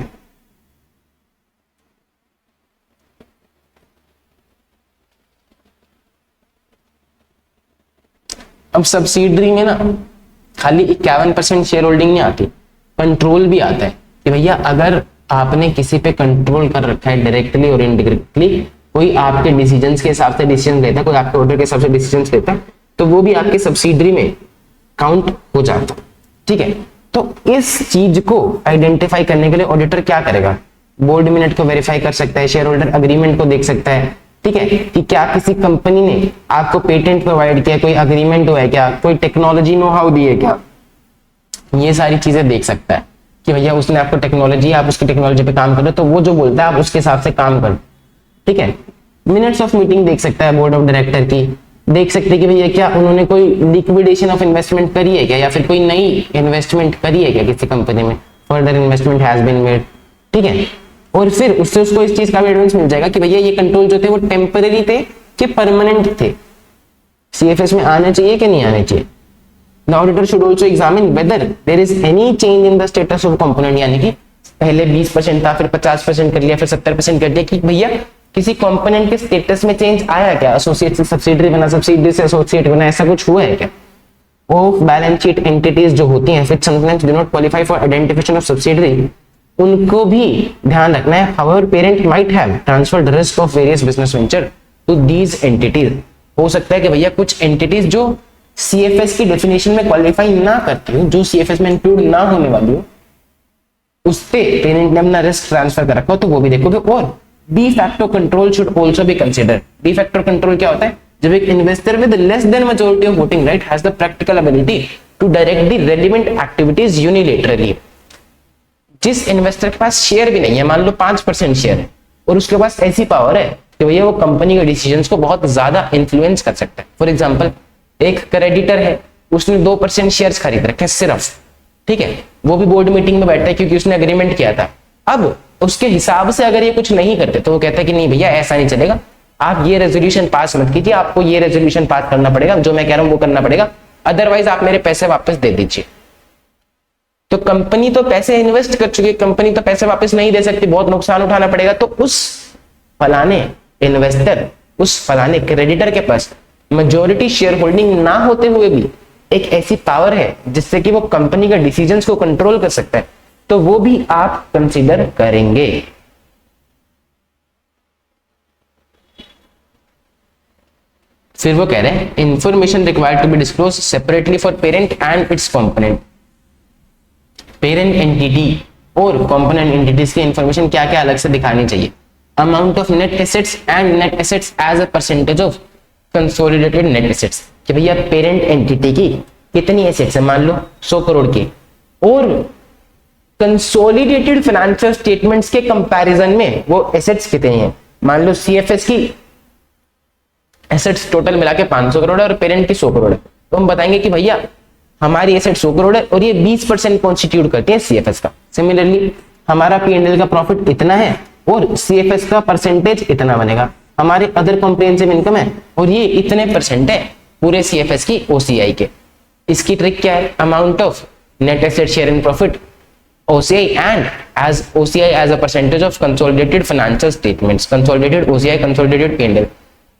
अब सब्सिडरी में ना खाली 51% शेयर होल्डिंग नहीं आती, कंट्रोल भी आता है कि भैया अगर आपने किसी पे कंट्रोल कर रखा है डायरेक्टली और इनडायरेक्टली, कोई आपके डिसीजंस के हिसाब से डिसीजन लेता है, कोई आपके ऑर्डर के हिसाब से डिसीजंस लेता है, तो वो भी आपके सब्सिडरी में काउंट हो जाता है। ठीक है, तो इस चीज को आइडेंटिफाई करने के लिए ऑडिटर क्या करेगा, बोर्ड मिनट को वेरीफाई कर सकता है, शेयर होल्डर अग्रीमेंट को देख सकता है, ठीक है, कि क्या किसी कंपनी ने आपको पेटेंट प्रोवाइड किया, कोई अग्रीमेंट हुआ है क्या, कोई टेक्नोलॉजी नो हाउ दी है क्या, ये सारी चीजें देख सकता है कि भैया उसने आपको टेक्नोलॉजी, आप उसकी टेक्नोलॉजी पे काम कर रहे हो तो वो जो बोलता है आप उसके हिसाब से काम करो। ठीक है, मिनट्स ऑफ मीटिंग देख सकता है बोर्ड ऑफ डायरेक्टर की, देख सकते हैं कि भैया क्या उन्होंने कोई लिक्विडेशन ऑफ इन्वेस्टमेंट करी है क्या, या फिर कोई नई इन्वेस्टमेंट करी है क्या किसी कंपनी में, further investment has been made. ठीक है, और फिर उससे उसको इस चीज का भी एविडेंस मिल जाएगा कि भैया ये कंट्रोल जो थे वो टेम्पररी थे कि परमानेंट थे। CFS में आने चाहिए कि नहीं आने चाहिए? The auditor should also examine whether there is any change in the status of component, यानी कि पहले 20% था, फिर 50% कर लिया, फिर 70% कर दिया, कि भैया किसी कंपोनेंट के स्टेटस में चेंज आया क्या? एसोसिएट से सब्सिडरी बना, सब्सिडरी से एसोसिएट बना, ऐसा कुछ हुआ है क्या? ऑफ बैलेंस शीट एंटिटीज जो होती हैं which sometimes do not qualify for identification of subsidiary, उनको भी ध्यान रखना है. However, parent might have transferred risk of various business venture to these entities. हो सकता है कि भैया कुछ एंटिटीज जो CFS की डेफिनेशन में क्वालिफाई ना करती हो, जो CFS में इंक्लूड ना होने वाली हो, उस पे पेरेंट ने अपना रिस्क ट्रांसफर कर रखा हो, तो वो भी देखोगे. और de facto control should also be consider. De facto control क्या होता है? जब एक investor with less than majority of voting right has the practical ability to direct the relevant activities unilaterally. जिस इन्वेस्टर के पास शेयर भी नहीं है, मान लो 5% शेयर है, और उसके पास ऐसी पावर है कि भैया वो कंपनी के डिसीजंस को बहुत ज्यादा इन्फ्लुएंस कर सकता है. फॉर एग्जांपल, एक क्रेडिटर है, उसने 2% शेयर्स खरीद रखे सिर्फ, ठीक है, वो भी बोर्ड मीटिंग में बैठा है क्योंकि उसने एग्रीमेंट किया था. अब उसके हिसाब से अगर ये कुछ नहीं करते तो वो कहता है कि नहीं भैया ऐसा नहीं चलेगा, आप ये रेजोल्यूशन पास मत कीजिए, आपको ये रेजोल्यूशन पास करना पड़ेगा, जो मैं कह रहा हूं वो करना पड़ेगा, अदरवाइज आप मेरे पैसे वापस दे दीजिए. तो कंपनी तो पैसे इन्वेस्ट कर चुकी है, कंपनी तो पैसे वापस नहीं दे सकती, बहुत नुकसान उठाना पड़ेगा. तो उस फलाने इन्वेस्टर, उस फलाने क्रेडिटर के पास मेजॉरिटी शेयर होल्डिंग ना होते हुए भी एक ऐसी पावर है जिससे कि वो कंपनी के डिसीजंस को कंट्रोल कर सकता है, तो वो भी आप कंसीडर करेंगे. फिर वो कह रहे हैं information required to be disclose separately for parent and its component. Parent entity और कंपोनेंट एंटिटीज की इंफॉर्मेशन क्या क्या अलग से दिखानी चाहिए. Amount of net assets and net assets as a percentage of consolidated net assets, कि भैया पेरेंट एंटिटी की कितनी एसेट्स है, मान लो 100 करोड़ की, और कंसोलिडेटेड फाइनेंशियल स्टेटमेंट्स के कंपैरिजन में वो एसेट्स कितनी है. मान लो CFS की एसेट्स टोटल मिला के 500 करोड़ है और पेरेंट की 100 करोड़ है, तो हम बताएंगे कि भैया हमारी एसेट 100 करोड़ है और ये 20% कॉन्स्टिट्यूट करती है CFS का. सिमिलरली हमारा P&L का प्रॉफिट इतना है और CFS का परसेंटेज इतना बनेगा. हमारे अदर कॉम्प्रिहेंसिव इनकम है और ये इतने परसेंट है पूरे CFS की OCI के. इसकी ट्रिक क्या है? Amount of net asset share in profit OCI and as OCI as a percentage of consolidated financial statements, consolidated OCI, consolidated P&L.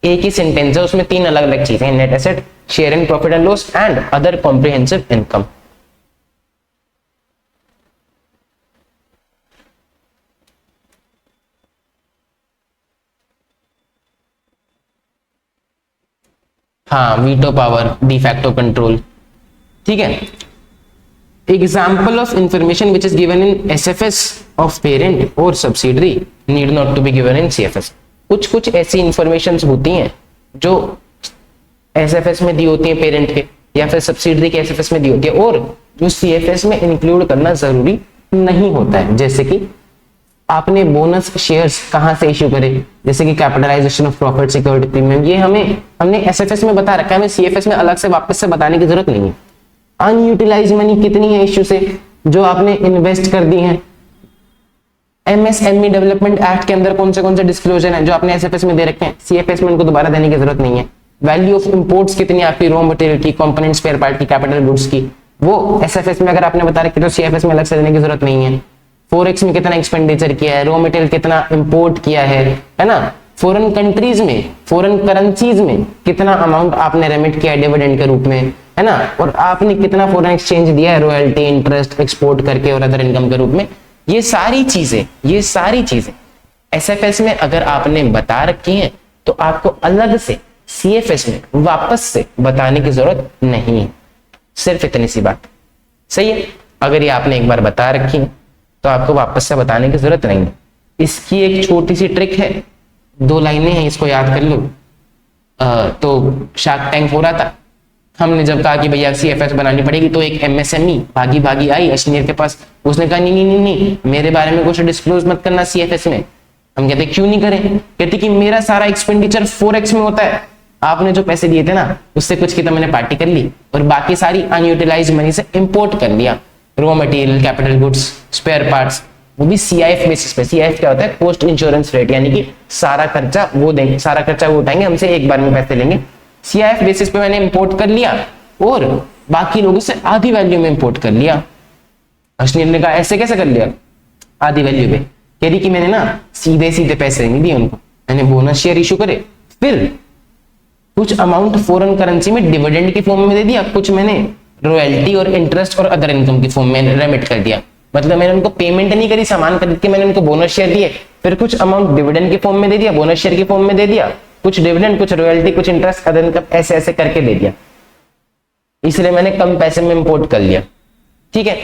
एक ही सेंटेंस है, उसमें 3 अलग अलग चीजें, net asset, share in profit and loss and other comprehensive income. हाँ, वीटो पावर, डिफैक्टो कंट्रोल, ठीक है. Example of information which is given in SFS of parent or subsidiary need not to be given in CFS. कुछ ऐसी इंफॉर्मेशन होती हैं जो SFS में दी होती हैं पेरेंट के, या फिर सब्सिडरी के SFS में दी होती है, और जो CFS में इंक्लूड करना जरूरी नहीं होता है. जैसे कि आपने बोनस शेयर्स कहाँ से इश्यू करे, जैसे कि capitalisation of profit, security premium, ये हमने SFS में बता रखा है, हमें CFS में अलग से वापस से बताने की जरूरत नहीं है. अनयूटिलाइज मनी कितनी है इश्यू से जो आपने इन्वेस्ट कर दी है. MSME डेवलपमेंट एक्ट के अंदर कौन से डिस्क्लोजर हैं जो आपने SFS में दे रखे हैं, CFS में उनको दोबारा देने की जरूरत नहीं है. वैल्यू ऑफ इंपोर्ट्स कितनी आपकी रॉ मटेरियल की, कंपोनेंट, स्पेयर पार्ट की, कैपिटल गुड्स की, वो SFS में अगर आपने बता रखी तो CFS में अलग से देने की जरूरत नहीं है. फॉरेक्स में कितना एक्सपेंडिचर किया है, रॉ मटेरियल कितना इंपोर्ट किया है ना, फॉरेन कंट्रीज में, फॉरेन करेंसीज में कितना अमाउंट आपने रेमिट किया है डिविडेंड के रूप में, है ना, और आपने कितना फॉरेन एक्सचेंज दिया है रॉयल्टी, इंटरेस्ट, एक्सपोर्ट करके और अदर इनकम के रूप में. ये सारी चीजें SFS में अगर आपने बता रखी हैं तो आपको अलग से CFS में वापस से बताने की जरूरत नहीं है. सिर्फ इतनी सी बात, सही है. अगर ये आपने एक बार बता रखी है तो आपको वापस से बताने की जरूरत नहीं है. इसकी एक छोटी सी ट्रिक है, 2 लाइनें हैं, इसको याद कर लो. तो शार्क टैंक हो रहा था, हमने जब कहा कि भैया CFS बनानी पड़ेगी, तो एक MSME भागी आई अश्नीर के पास, उसने कहा नहीं, मेरे बारे में कुछ डिस्क्लोज मत करना CFS में. हम कहते क्यों नहीं करें, कहते कि मेरा सारा एक्सपेंडिचर फोरेक्स में होता है, आपने जो पैसे दिए थे ना उससे कुछ की तो मैंने पार्टी कर ली और बाकी सारी अनयूटिलाइज्ड मनी से इंपोर्ट कर लिया, raw material, capital goods, spare parts, वो भी CIF बेसिस पे. CIF क्या होता है? कॉस्ट इंश्योरेंस रेट, यानी कि सारा खर्चा वो देंगे, सारा खर्चा वो उठाएंगे, हमसे एक बार में पैसे लेंगे CIF बेसिस पे मैंने इंपोर्ट कर लिया और बाकी लोगों से आधी वैल्यू में इंपोर्ट कर लिया। अर्शनील ने कहा ऐसे कैसे कर लिया आधी वैल्यू पे? कह रही कि मैंने ना सीधे सीधे पैसे नहीं दिए उनको, मैंने बोनस शेयर इशू करे, फिर कुछ अमाउंट फॉरेन करेंसी में डिविडेंड की फॉर्म में दे दिया, कुछ मैंने रॉयल्टी और इंटरेस्ट और अदर इनकम की फॉर्म में रेमिट कर दिया। मतलब मैंने उनको पेमेंट नहीं करी, सामान खरीद के मैंने उनको बोनस शेयर दिए, फिर कुछ अमाउंट डिविडेंड की फॉर्म में दे दिया, बोनस शेयर की फॉर्म में दे दिया, कुछ डिविडेंड, कुछ रॉयल्टी, कुछ इंटरेस्ट, अदर इनकम, ऐसे ऐसे करके दे दिया। इसलिए मैंने कम पैसे में इंपोर्ट कर लिया। ठीक है,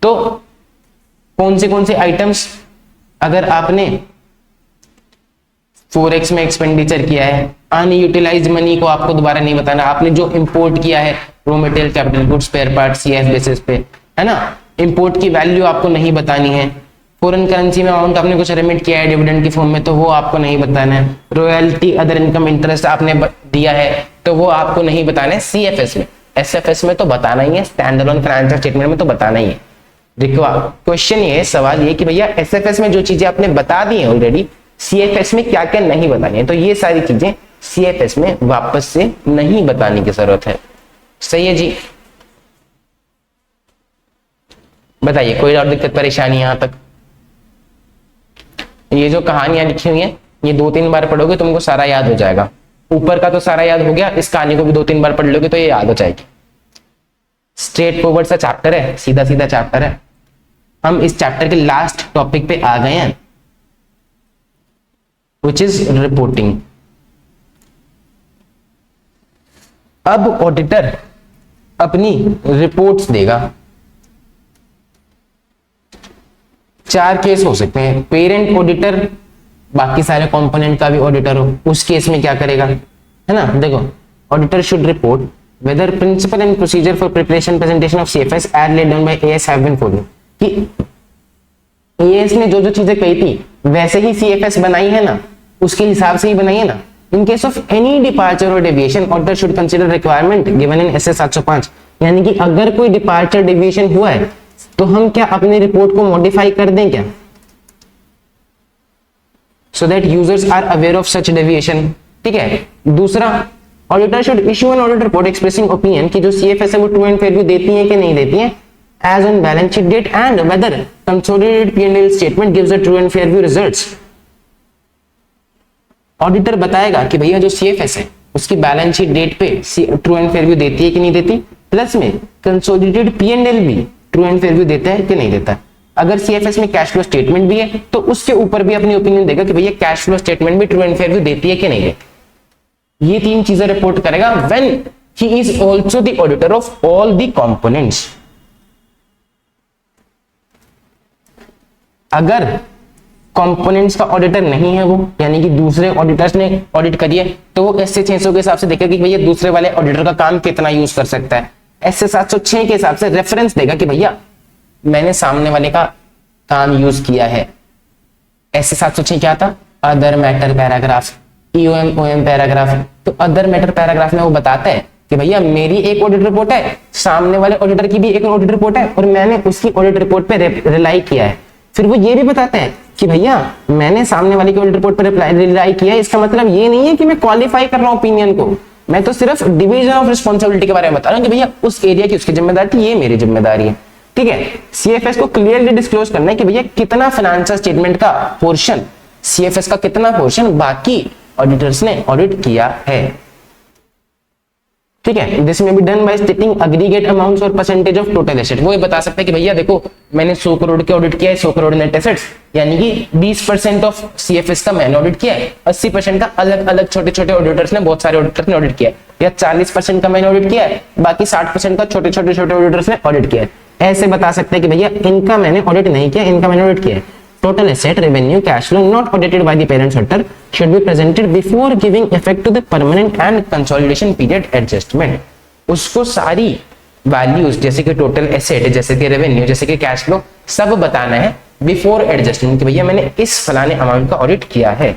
तो कौन से आइटम्स अगर आपने फॉरेक्स में एक्सपेंडिचर किया है, अनयूटिलाइज्ड मनी को आपको दोबारा नहीं बताना, आपने जो इंपोर्ट किया है raw material, capital goods, spare part, CIF basis पे, है ना, इंपोर्ट की वैल्यू आपको नहीं बतानी है। फॉरेन करेंसी में अमाउंट आपने कुछ रेमिट किया है डिविडेंड की फॉर्म में, तो वो आपको नहीं बताना है। रॉयल्टी, अदर इनकम, इंटरेस्ट आपने दिया है तो वो आपको नहीं बताना है CFS में। SFS में तो बताना ही है, स्टैंड अलोन फाइनेंशियल स्टेटमेंट में तो बताना ही है। क्वेश्चन ये, सवाल ये कि भैया SFS में जो चीजें आपने बता दी हैं ऑलरेडी, CFS में क्या क्या नहीं बतानी है, तो ये सारी चीजें CFS में वापस से नहीं बताने की जरूरत है। सही है जी, बताइए कोई और दिक्कत परेशानी यहां तक? ये जो कहानियां लिखी हुई हैं ये 2-3 बार पढ़ोगे तुमको सारा याद हो जाएगा। ऊपर का तो सारा याद हो गया, इस कहानी को भी 2-3 बार पढ़ लोगे तो ये याद हो जाएगी। स्ट्रेट फॉरवर्ड सा चैप्टर है, सीधा सीधा चैप्टर है। हम इस चैप्टर के लास्ट टॉपिक पे आ गए हैं, विच इज रिपोर्टिंग। अब ऑडिटर अपनी रिपोर्ट्स देगा। 4 केस हो सकते हैं, पेरेंट ऑडिटर, बाकी सारे कंपोनेंट का भी ऑडिटर हो, उस केस में क्या करेगा, है ना। देखो, auditor should report whether principle and procedure for preparation presentation of CFS as laid down by AS have been followed, कि AS ने जो जो चीजें कही थी वैसे ही CFS बनाई है ना, उसके हिसाब से ही बनाई है ना। In case of any departure or deviation, auditor should consider requirement given in SS 705, यानी कि अगर कोई डिपार्चर डेविएशन हुआ है तो हम क्या अपनी रिपोर्ट को मॉडिफाई कर दें क्या, so that users are aware of such deviation। ठीक है, दूसरा, auditor should issue an audit report expressing opinion कि जो CFS है वो ट्रू एंड फेयर व्यू देती है कि नहीं देती है, as on balance sheet date and whether consolidated P&L statement gives a true and fair view results. Auditor बताएगा कि भैया जो CFS है उसकी बैलेंस शीट डेट पे ट्रू एंड फेयर व्यू देती है कि नहीं देती, प्लस में कंसोलिडेटेड P&L भी ट्रू एंड फेयर व्यू देता है कि नहीं देता। अगर CFS में कैश फ्लो स्टेटमेंट भी है तो उसके ऊपर भी अपनी ओपिनियन देगा कि भैया कैश फ्लो स्टेटमेंट भी ट्रू एंड फेयर व्यू देती है कि नहीं देती। ये 3 चीजें रिपोर्ट करेगा when he is also the auditor of all the components। अगर कंपोनेंट्स का ऑडिटर नहीं है वो, यानी कि दूसरे ऑडिटर्स ने ऑडिट करी है, तो वो SC 600 के हिसाब से देखेगा कि भैया दूसरे वाले ऑडिटर का काम कितना यूज कर सकता है। SC 706 के हिसाब से रेफरेंस देगा कि भैया मैंने सामने वाले का काम यूज किया है। SC 706 क्या था, other matter paragraph, EOM OM paragraph. तो अदर मैटर पैराग्राफ में वो बताता है कि भैया मेरी एक ऑडिट रिपोर्ट है, सामने वाले ऑडिटर की भी एक ऑडिट रिपोर्ट है और मैंने उसकी ऑडिट रिपोर्ट पे रिलाई किया है। फिर वो ये भी बताते हैं कि भैया मैंने सामने वाले की ऑडिट रिपोर्ट पर रिलाई किया है, इसका मतलब ये नहीं है कि मैं क्वालिफाई कर रहा हूं ओपिनियन को, मैं तो सिर्फ डिवीजन ऑफ रिस्पॉन्सिबिलिटी के बारे में बता रहा हूं कि भैया उस एरिया की उसकी जिम्मेदारी थी, ये मेरी जिम्मेदारी है। ठीक है, CFS को क्लियरली डिस्क्लोज करना है कि भैया कितना फाइनेंशियल स्टेटमेंट का पोर्शन, CFS का कितना पोर्शन बाकी ऑडिटर्स ने ऑडिट किया है। ठीक है, दिस में be done by स्टेटिंग aggregate amounts और परसेंटेज ऑफ टोटल एसेट। वो ये बता सकते हैं कि भैया देखो मैंने 100 करोड़ के ऑडिट किया है, 100 करोड़ नेट एसेट्स, यानी कि 20% ऑफ CFS का मैंने ऑडिट किया है, 80% का अलग अलग छोटे छोटे ऑडिटर्स ने, बहुत सारे ऑडिटर्स ने ऑडिट किया है, या 40% का मैंने ऑडिट किया है, बाकी 60% का छोटे छोटे छोटे ऑडिटर्स ने ऑडिट किया है। ऐसे बता सकते हैं कि भैया इनका मैंने ऑडिट नहीं किया, इनका मैंने ऑडिट किया है। Total asset, revenue, cash flow not audited by the parent auditor should be presented before giving effect to the permanent and consolidation period adjustment। उसको सारी वैल्यूज जैसे कि टोटल एसेट, जैसे कि रेवेन्यू, जैसे कि कैश फ्लो, सब बताना है बिफोर एडजस्टमेंट कि भैया मैंने इस फलाने अमाउंट का ऑडिट किया है।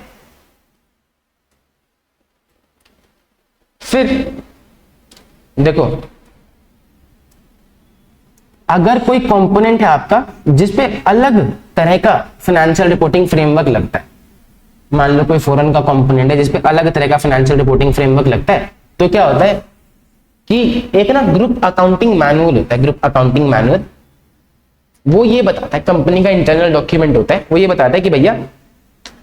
फिर देखो, अगर कोई कंपोनेंट है आपका जिसपे अलग तरह का फाइनेंशियल रिपोर्टिंग फ्रेमवर्क लगता है, मान लो कोई फॉरेन का कंपोनेंट है जिसपे अलग तरह का फाइनेंशियल रिपोर्टिंग फ्रेमवर्क लगता है, तो क्या होता है कि एक ना ग्रुप अकाउंटिंग मैनुअल होता है, ग्रुप अकाउंटिंग मैनुअल, वो ये बताता है, कंपनी का इंटरनल डॉक्यूमेंट होता है, वो ये बताता है कि भैया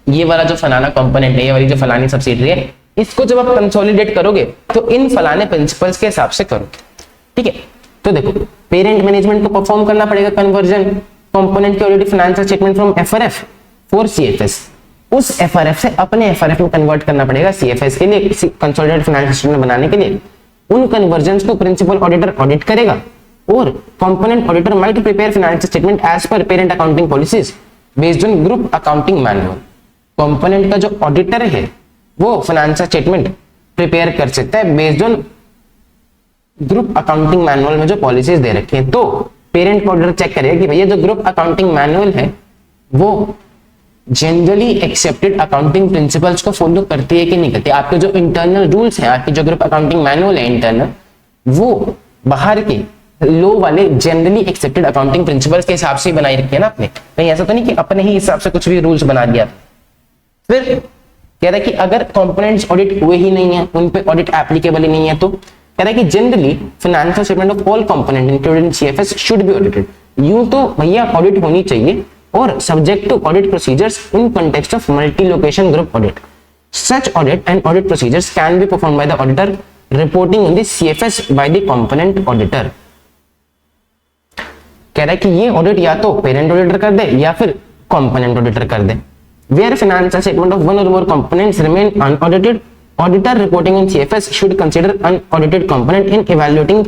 ये वाला जो फलाना कंपोनेंट है, ये वाली जो फलानी सब्सिडरी है, इसको जब आप कंसोलिडेट करोगे तो इन फलाने प्रिंसिपल्स के हिसाब से करोगे। ठीक है, तो देखो पेरेंट मैनेजमेंट को परफॉर्म करना पड़ेगा कन्वर्जन कंपोनेंट के audited financial statement from FRF for CFS, उस एफआरएफ से अपने एफआरएफ में कन्वर्ट करना पड़ेगा सीएफएस के लिए, कंसोलिडेटेड फाइनेंशियल स्टेटमेंट बनाने के लिए। उन कन्वर्जन्स को प्रिंसिपल ऑडिटर ऑडिट करेगा और component auditor might prepare financial statement as per parent accounting policies based on group accounting manual. Component का जो ऑडिटर है वो फाइनेंशियल स्टेटमेंट प्रिपेयर कर सकता है based on group accounting manual में जो पॉलिसीज दे रखे हैं। तो पेरेंट ऑडिटर चेक करेगा कि भैया जो ग्रुप अकाउंटिंग मैनुअल है वो जनरली एक्सेप्टेड अकाउंटिंग प्रिंसिपल्स को फॉलो करती है कि नहीं करती। आपके जो इंटरनल रूल्स हैं, आपकी जो ग्रुप अकाउंटिंग मैनुअल है इंटरनल, वो बाहर के लो वाले जनरली एक्सेप्टेड अकाउंटिंग प्रिंसिपल्स के हिसाब से बनाई रखी है ना आपने, कहीं ऐसा तो नहीं कि अपने ही हिसाब से कुछ भी रूल्स बना दिया। फिर कह रहा है कि अगर कंपोनेंट्स ऑडिट हुए ही नहीं है, उन पे ऑडिट एप्लीकेबल ही नहीं है, तो कह रहा है कि generally financial statement of all component including in CFS should be audited. यूं तो भैया ऑडिट होनी चाहिए और subject to audit procedures in context of multi location group audit. Such audit and audit procedures can be performed by the auditor reporting in the CFS by the component auditor. कह रहा है कि ये ऑडिट या तो पेरेंट ऑडिटर कर दे या फिर कंपोनेंट ऑडिटर कर दे। Where financial statement of one or more components remain unaudited, auditor reporting in CFS should consider unaudited component in evaluating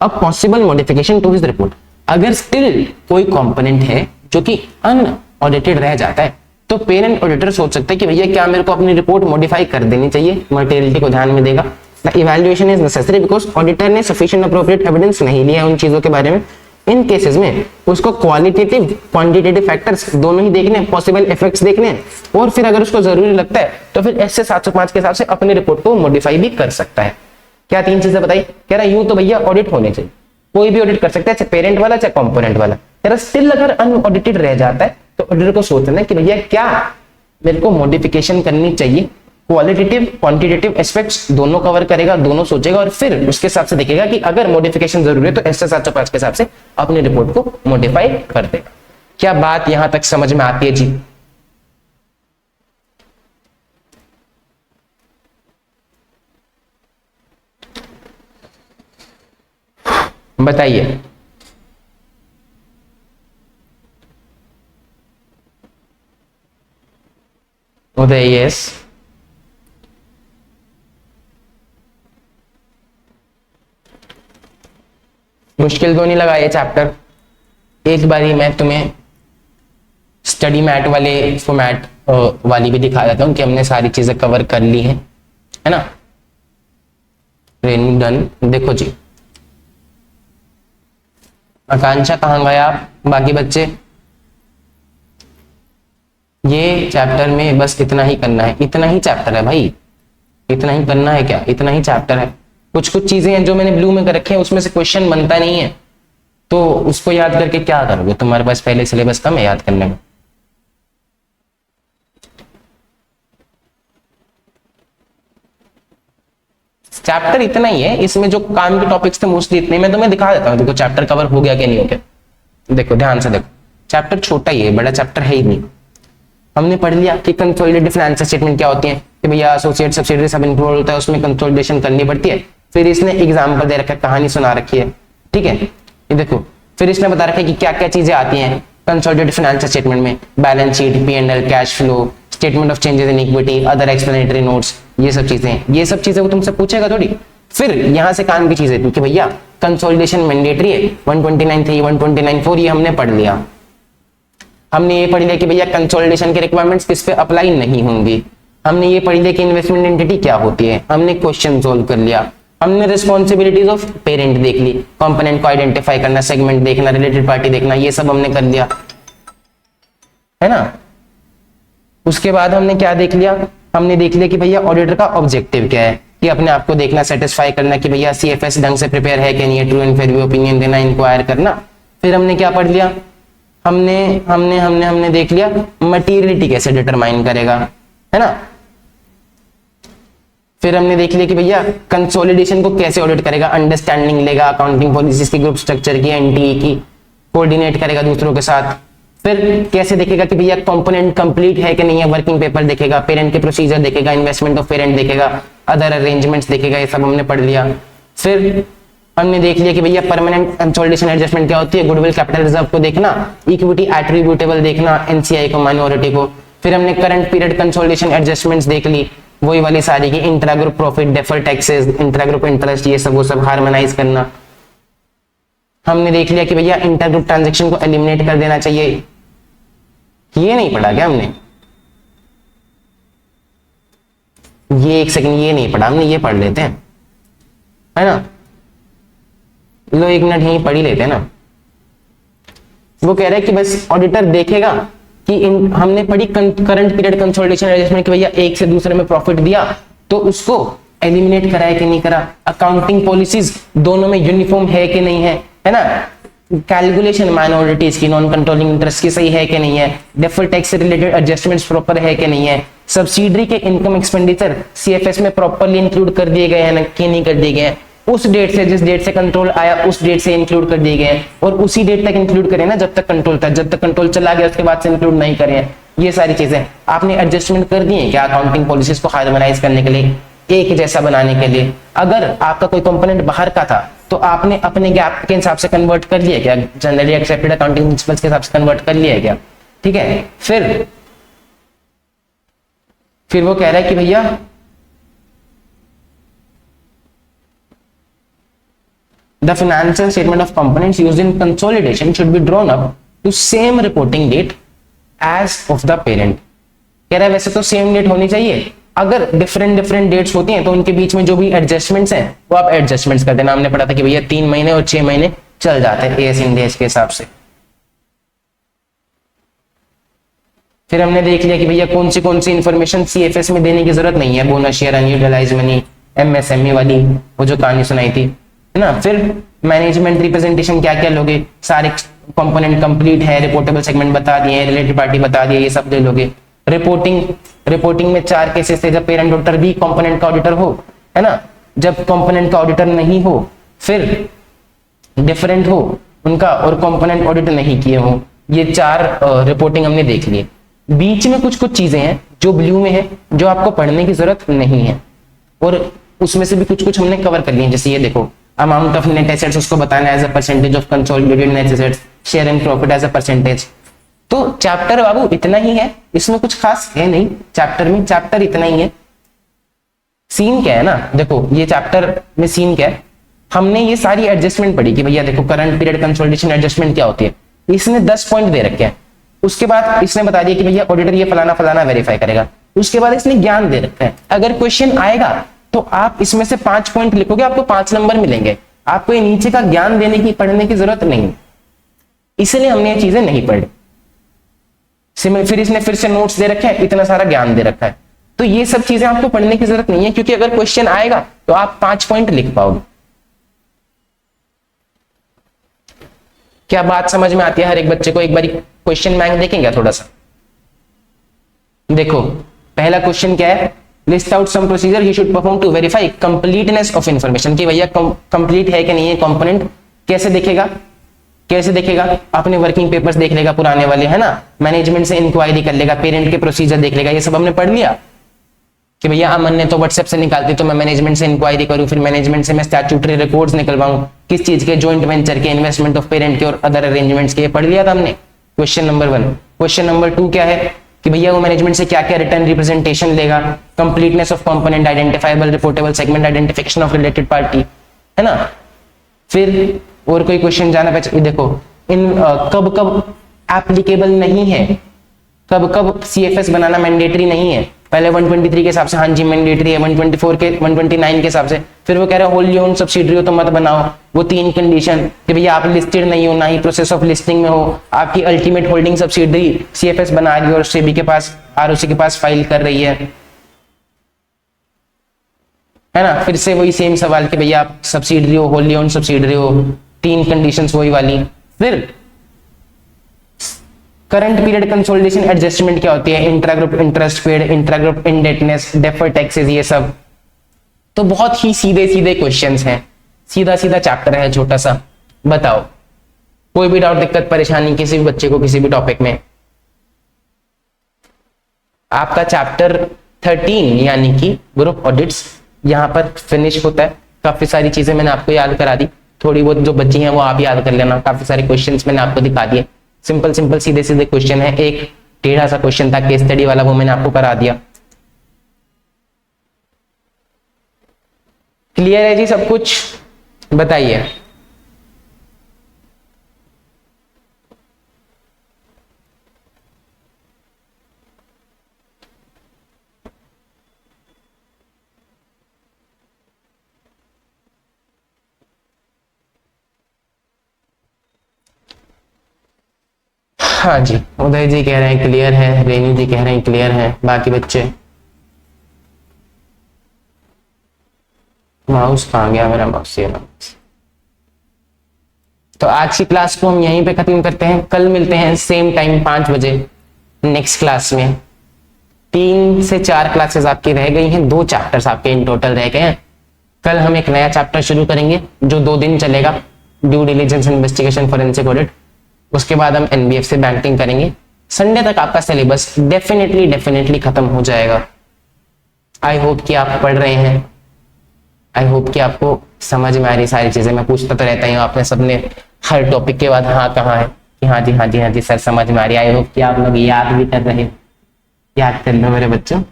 a possible modification to his report। अगर स्टिल कोई कंपोनेंट है जो कि अनऑडिटेड रह जाता है तो पेरेंट ऑडिटर सोच सकता है कि भैया क्या मेरे को अपनी रिपोर्ट मॉडिफाई कर देनी चाहिए, मटेरियलिटी को ध्यान में देगा। The evaluation is necessary because auditor ने सफिशिएंट अप्रोप्रिएट एविडेंस नहीं लिया उन चीजों के बारे में। इन केसेस में उसको क्वालिटेटिव क्वांटिटेटिव फैक्टर्स दोनों ही देखने, पॉसिबल इफेक्ट्स देखने, और फिर अगर उसको जरूरी लगता है तो फिर एसए 705 के हिसाब से अपनी रिपोर्ट को मॉडिफाई भी कर सकता है। क्या तीन चीजें बताई? कह रहा यूं तो भैया ऑडिट होने चाहिए, कोई भी ऑडिट कर सकता है, चाहे पेरेंट वाला चाहे कंपोनेंट वाला। कह रहा स्टिल अगर अनऑडिटेड रह जाता है तो ऑडिटर को सोचना है कि भैया क्या मेरे को मॉडिफिकेशन करनी चाहिए। क्वालिटेटिव क्वांटिटेटिव एस्पेक्ट्स दोनों कवर करेगा, दोनों सोचेगा और फिर उसके हिसाब से देखेगा कि अगर मॉडिफिकेशन जरूरी है तो एसए 705 के हिसाब से अपनी रिपोर्ट को मॉडिफाई कर देगा। क्या बात यहां तक समझ में आती है जी? बताइए। उदय यस, मुश्किल तो नहीं लगा ये चैप्टर? एक बारी मैं तुम्हें स्टडी मैट वाले फॉर्मेट वाली भी दिखा देता हूं कि हमने सारी चीजें कवर कर ली है ना। Training done. देखो जी, आकांक्षा कहाँ गए आप? बाकी बच्चे ये चैप्टर में बस इतना ही करना है, इतना ही चैप्टर है भाई, इतना ही करना है। क्या इतना ही चैप्टर है? कुछ कुछ चीजें हैं जो मैंने ब्लू में कर रखे हैं, उसमें से क्वेश्चन बनता नहीं है तो उसको याद करके क्या करोगे? तुम्हारे पास पहले सिलेबस कम है याद करने में। चैप्टर इतना ही है, इसमें जो काम के टॉपिक्स थे मोस्टली इतने। मैं तुम्हें दिखा देता हूँ, देखो चैप्टर कवर हो गया कि नहीं हो गया। देखो ध्यान से देखो, चैप्टर छोटा ही है, बड़ा चैप्टर है ही नहीं। हमने पढ़ लिया कि कंसोलिडेटेड फाइनेंशियल स्टेटमेंट क्या होती है, कि भैया एसोसिएट सब्सिडियरी सब इंक्लूड होता है, उसमें कंसोलिडेशन करनी पड़ती है। फिर इसने एग्जांपल दे रखा है, कहानी सुना रखी है, ठीक है। ये देखो, फिर इसने बता रखा है कि क्या क्या चीजें आती हैं कंसोलिडेटेड फाइनेंशियल स्टेटमेंट में, balance sheet, P&L, cash flow, statement of changes in equity, other explanatory notes, ये सब चीजें वो तुमसे पूछेगा थोड़ी। फिर यहां से काम की चीजें थी कि भैया कंसोलिडेशन मैंडेटरी है, 129(3), 129(4) ये हमने पढ़ लिया। हमने ये पढ़ लिया कि भैया कंसोलिडेशन के रिक्वायरमेंट्स किस पे अप्लाई नहीं होंगी। हमने ये पढ़ लिया कि इन्वेस्टमेंट एंटिटी क्या होती है, हमने क्वेश्चन सोल्व कर लिया। हमने रिस्पॉन्सिबिलिटीज ऑफ पेरेंट देख ली, कंपोनेंट को आइडेंटिफाई करना, सेगमेंट देखना, रिलेटेड पार्टी देखना, ये सब हमने कर लिया, है ना। उसके बाद हमने क्या देख लिया? हमने देख लिया कि भैया ऑडिटर का ऑब्जेक्टिव क्या है, कि अपने आप को देखना, सेटिस्फाई करना कि भैया सीएफएस ढंग से प्रिपेयर है कि नहीं है, ट्रू एंड फेयर ओपिनियन देना, इंक्वायर करना। फिर हमने क्या पढ़ लिया? हमने हमने हमने हमने देख लिया मटीरियलिटी कैसे डिटरमाइन करेगा, है ना। फिर हमने देख लिया कि भैया कंसोलिडेशन को कैसे ऑडिट करेगा, अंडरस्टैंडिंग लेगा अकाउंटिंग पॉलिसीज की, ग्रुप स्ट्रक्चर की, एनटीए की, कोऑर्डिनेट करेगा दूसरों के साथ। फिर कैसे देखेगा कि भैया कंपोनेंट कंप्लीट है कि नहीं है, वर्किंग पेपर देखेगा, पेरेंट के प्रोसीजर देखेगा, इन्वेस्टमेंट ऑफ पेरेंट देखेगा, अदर अरेंजमेंट्स देखेगा, ये सब हमने पढ़ लिया। फिर हमने देख लिया कि भैया परमानेंट कंसोलिडेशन एडजस्टमेंट क्या होती है, गुडविल कैपिटल रिजर्व को देखना, इक्विटी एट्रीब्यूटेबल देखना, एनसीआई को, माइनॉरिटी को। फिर हमने करंट पीरियड कंसोलिडेशन एडजस्टमेंट्स देख ली, वही वाली सारी की, intra group profit, defer taxes, intra group interest, ये सब वो सब हार्मोनाइज करना। हमने देख लिया कि भैया इंटर ग्रुप ट्रांजेक्शन को एलिमिनेट कर देना चाहिए, ये नहीं पढ़ा क्या हमने, ये एक सेकंड, ये नहीं पढ़ा हमने, ये पढ़ लेते हैं, है ना, लो एक मिनट यहीं पढ़ ही लेते हैं ना। वो कह रहे हैं कि बस ऑडिटर देखेगा कि हमने पढ़ी करंट पीरियड कंसोलिडेशन एडजस्टमेंट कि भैया एक से दूसरे में प्रॉफिट दिया तो उसको एलिमिनेट करा है कि नहीं करा, अकाउंटिंग पॉलिसीज दोनों में यूनिफॉर्म है कि नहीं है ना, कैलकुलेशन माइनॉरिटीज की, नॉन कंट्रोलिंग इंटरेस्ट की सही है कि नहीं है, डेफर्ड टैक्स से रिलेटेड एडजस्टमेंट्स प्रॉपर है कि नहीं है, सब्सिडरी के इनकम एक्सपेंडिचर सीएफएस में प्रॉपर्ली इंक्लूड कर दिए गए हैं कि नहीं कर दिए गए हैं, उस डेट से, जिस डेट से कंट्रोल आया उस डेट से इंक्लूड कर दिए गए हैं, और उसी डेट तक इंक्लूड करें ना जब तक कंट्रोल था, जब तक कंट्रोल चला गया उसके बाद से इंक्लूड नहीं करें। ये सारी चीजें आपने एडजस्टमेंट कर दी है क्या अकाउंटिंग पॉलिसीज को हार्मोनाइज करने के लिए, एक जैसा बनाने के लिए। अगर आपका कोई कंपोनेंट बाहर का था तो आपने अपने गैप के हिसाब से कन्वर्ट कर लिया क्या, जनरली एक्सेप्टेड अकाउंटिंग प्रिंसिपल्स के हिसाब से कन्वर्ट कर लिया क्या, ठीक है। फिर वो कह रहा है कि भैया the financial statement of components used in consolidation should be drawn up to same reporting date as of the parent। कह रहा है वैसे तो सेम डेट होनी चाहिए, अगर डिफरेंट डेट्स होती हैं तो उनके बीच में जो भी एडजस्टमेंट्स हैं वो आप एडजस्टमेंट्स कर देना। हमने पढ़ा था कि भैया 3 महीने और 6 महीने चल जाते हैं एएस इंडिया के हिसाब से। फिर हमने देख लिया कि भैया कौन सी इंफॉर्मेशन सीएफएस में देने की जरूरत नहीं है, bonus share, unutilise money, MSME वाली वो जो कहानी सुनाई थी, है ना। फिर मैनेजमेंट रिप्रेजेंटेशन क्या क्या लोगे, सारे कंपोनेंट कंप्लीट है, रिपोर्टेबल सेगमेंट बता दिए, रिलेटेड पार्टी बता दिए, ये सब ले लोगे। रिपोर्टिंग में 4 केसेस थे, जब पेरेंट ऑडिटर भी कंपोनेंट का ऑडिटर हो, है ना, जब कंपोनेंट का ऑडिटर नहीं हो, फिर डिफरेंट हो उनका और कंपोनेंट ऑडिट नहीं किए हो, ये 4 रिपोर्टिंग हमने देख लिए। बीच में कुछ चीजें हैं जो ब्लू में है जो आपको पढ़ने की जरूरत नहीं है, और उसमें से भी कुछ हमने कवर कर लिए। जैसे ये देखो, अमाउंट ऑफ नेट एसेट्स उसको बताना as a percentage of consolidated net assets, share and profit as a percentage. तो चैप्टर बाबू इतना ही है, इसमें कुछ खास है नहीं चैप्टर इतना ही है। सीन क्या है ना, देखो ये चैप्टर में सीन क्या है, हमने ये सारी एडजस्टमेंट पढ़ी कि भैया देखो करंट पीरियड कंसोलिडेशन एडजस्टमेंट क्या होती है, इसने 10 पॉइंट दे रखे हैं। उसके बाद इसने बता दिया कि भैया ऑडिटर ये फलाना वेरीफाई करेगा। उसके बाद इसने ज्ञान दे रखा है, अगर क्वेश्चन आएगा तो आप इसमें से 5 पॉइंट लिखोगे, आपको 5 नंबर मिलेंगे। आपको ये नीचे का ज्ञान पढ़ने की जरूरत नहीं, इसलिए हमने ये चीजें नहीं पढ़ी। फिर इसने फिर से नोट्स दे रखे हैं, इतना सारा ज्ञान दे रखा है, तो ये सब चीजें आपको पढ़ने की जरूरत नहीं है, क्योंकि अगर क्वेश्चन आएगा तो आप 5 पॉइंट लिख पाओगे। क्या बात समझ में आती है हर एक बच्चे को? एक बार क्वेश्चन बैंक देखेंगे थोड़ा सा। देखो पहला क्वेश्चन क्या है, list out some procedure he should perform to verify completeness of information, कि भैया कंप्लीट है कि नहीं है कंपोनेंट। कैसे देखेगा अपने वर्किंग पेपर्स देख लेगा पुराने वाले, है ना, मैनेजमेंट से इंक्वायरी कर लेगा, पेरेंट के प्रोसीजर देख लेगा, ये सब हमने पढ़ लिया कि भैया अमन ने तो व्हाट्सएप से निकालती तो मैं मैनेजमेंट से इंक्वायरी करूं, फिर मैनेजमेंट से मैं स्टैट्यूटरी रिकॉर्ड्स निकलवाऊं, किस चीज के, जॉइंट वेंचर के, इन्वेस्टमेंट ऑफ पेरेंट के और अदर अरेंजमेंट्स के, ये पढ़ लिया था हमने। Question number 1। क्वेश्चन नंबर 2 क्या है कि भैया वो मैनेजमेंट से क्या क्या रिटर्न रिप्रेजेंटेशन लेगा, completeness of component, identifiable reportable segment, identification of related party, है ना। फिर और कोई क्वेश्चन जाना पहचान, देखो इन कब एप्लीकेबल नहीं है, कब सीएफएस बनाना मैंडेटरी नहीं है। पहले 123 के हिसाब से हाँ जी मैंडेटरी है, 129 के हिसाब से। फिर वो कह रहे हैं होल्डी ओन सब्सिडरी हो तो मत बनाओ, वो 3 कंडीशन कि भैया आप लिस्टेड नहीं हो, ना ही प्रोसेस ऑफ लिस्टिंग में हो, आपकी अल्टीमेट होल्डिंग सब्सिडरी सीएफएस बना रही है और सेबी के पास, आरओसी के पास फाइल कर रही है ना। फिर से वही सेम सवाल कि भैया आप सब्सिडरी हो, होल्डी ओन सब्सिडरी हो, 3 कंडीशंस वही वाली। फिर करंट पीरियड कंसोलिडेशन एडजस्टमेंट क्या होती है, intra group interest paid, intra group indebtedness, deferred taxes, ये सब। तो बहुत ही सीधे सीधे क्वेश्चंस हैं, सीधा सीधा चैप्टर है छोटा सा। बताओ कोई भी डाउट, दिक्कत, परेशानी किसी भी बच्चे को किसी भी टॉपिक में? आपका चैप्टर 13 यानी कि ग्रुप ऑडिट्स यहाँ पर फिनिश होता है। काफी सारी चीजें मैंने आपको याद करा दी, थोड़ी बहुत जो बची हैं वो आप याद कर लेना। काफी सारे क्वेश्चंस मैंने आपको दिखा दिए, सिंपल सिंपल सीधे सीधे क्वेश्चन है। एक टेढ़ा सा क्वेश्चन था केस स्टडी वाला, वो मैंने आपको करा दिया। क्लियर है जी सब कुछ? बताइए। हाँ जी, उदय जी कह रहे हैं क्लियर है, रेनू जी कह रहे हैं क्लियर है, बाकी बच्चे? माउस कहाँ गया मेरा? माउस ये माउस। तो आज की क्लास को हम यहीं पे खत्म करते हैं। कल मिलते हैं सेम टाइम 5 बजे नेक्स्ट क्लास में। 3 से 4 क्लासेस आपकी रह गई हैं, 2 चैप्टर्स आपके इन टोटल रह गए हैं। कल हम एक नया चैप्टर शुरू करेंगे जो 2 दिन चलेगा, due diligence investigation forensic audit. उसके बाद हम एनबीएफसी बैंकिंग करेंगे। संडे तक आपका सिलेबस डेफिनेटली खत्म हो जाएगा। आई होप कि आप पढ़ रहे हैं, आई होप कि आपको समझ में आ रही सारी चीजें। मैं पूछता तो रहता हूँ, आपने सबने हर टॉपिक के बाद हाँ कहाँ है कि हाँ जी हाँ जी हाँ जी सर समझ में आ रही। आई होप कि आप लोग याद भी कर रहे हो। याद कर लो मेरे बच्चों,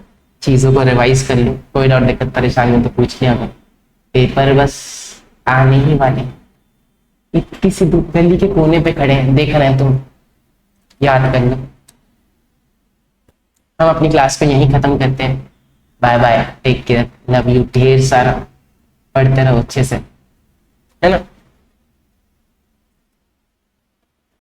चीजों को रिवाइज कर लो। कोई डाउट दिक्कत परेशानी हो तो पूछ लिया करो, पेपर बस आने ही वाले हैं। किसी गली के कोने पे खड़े हैं, देख रहे हैं तुम, याद कर लो। हम अपनी क्लास को यहीं खत्म करते हैं। Bye bye, take care, love you ढेर सारा, पढ़ते रहो अच्छे से, है ना।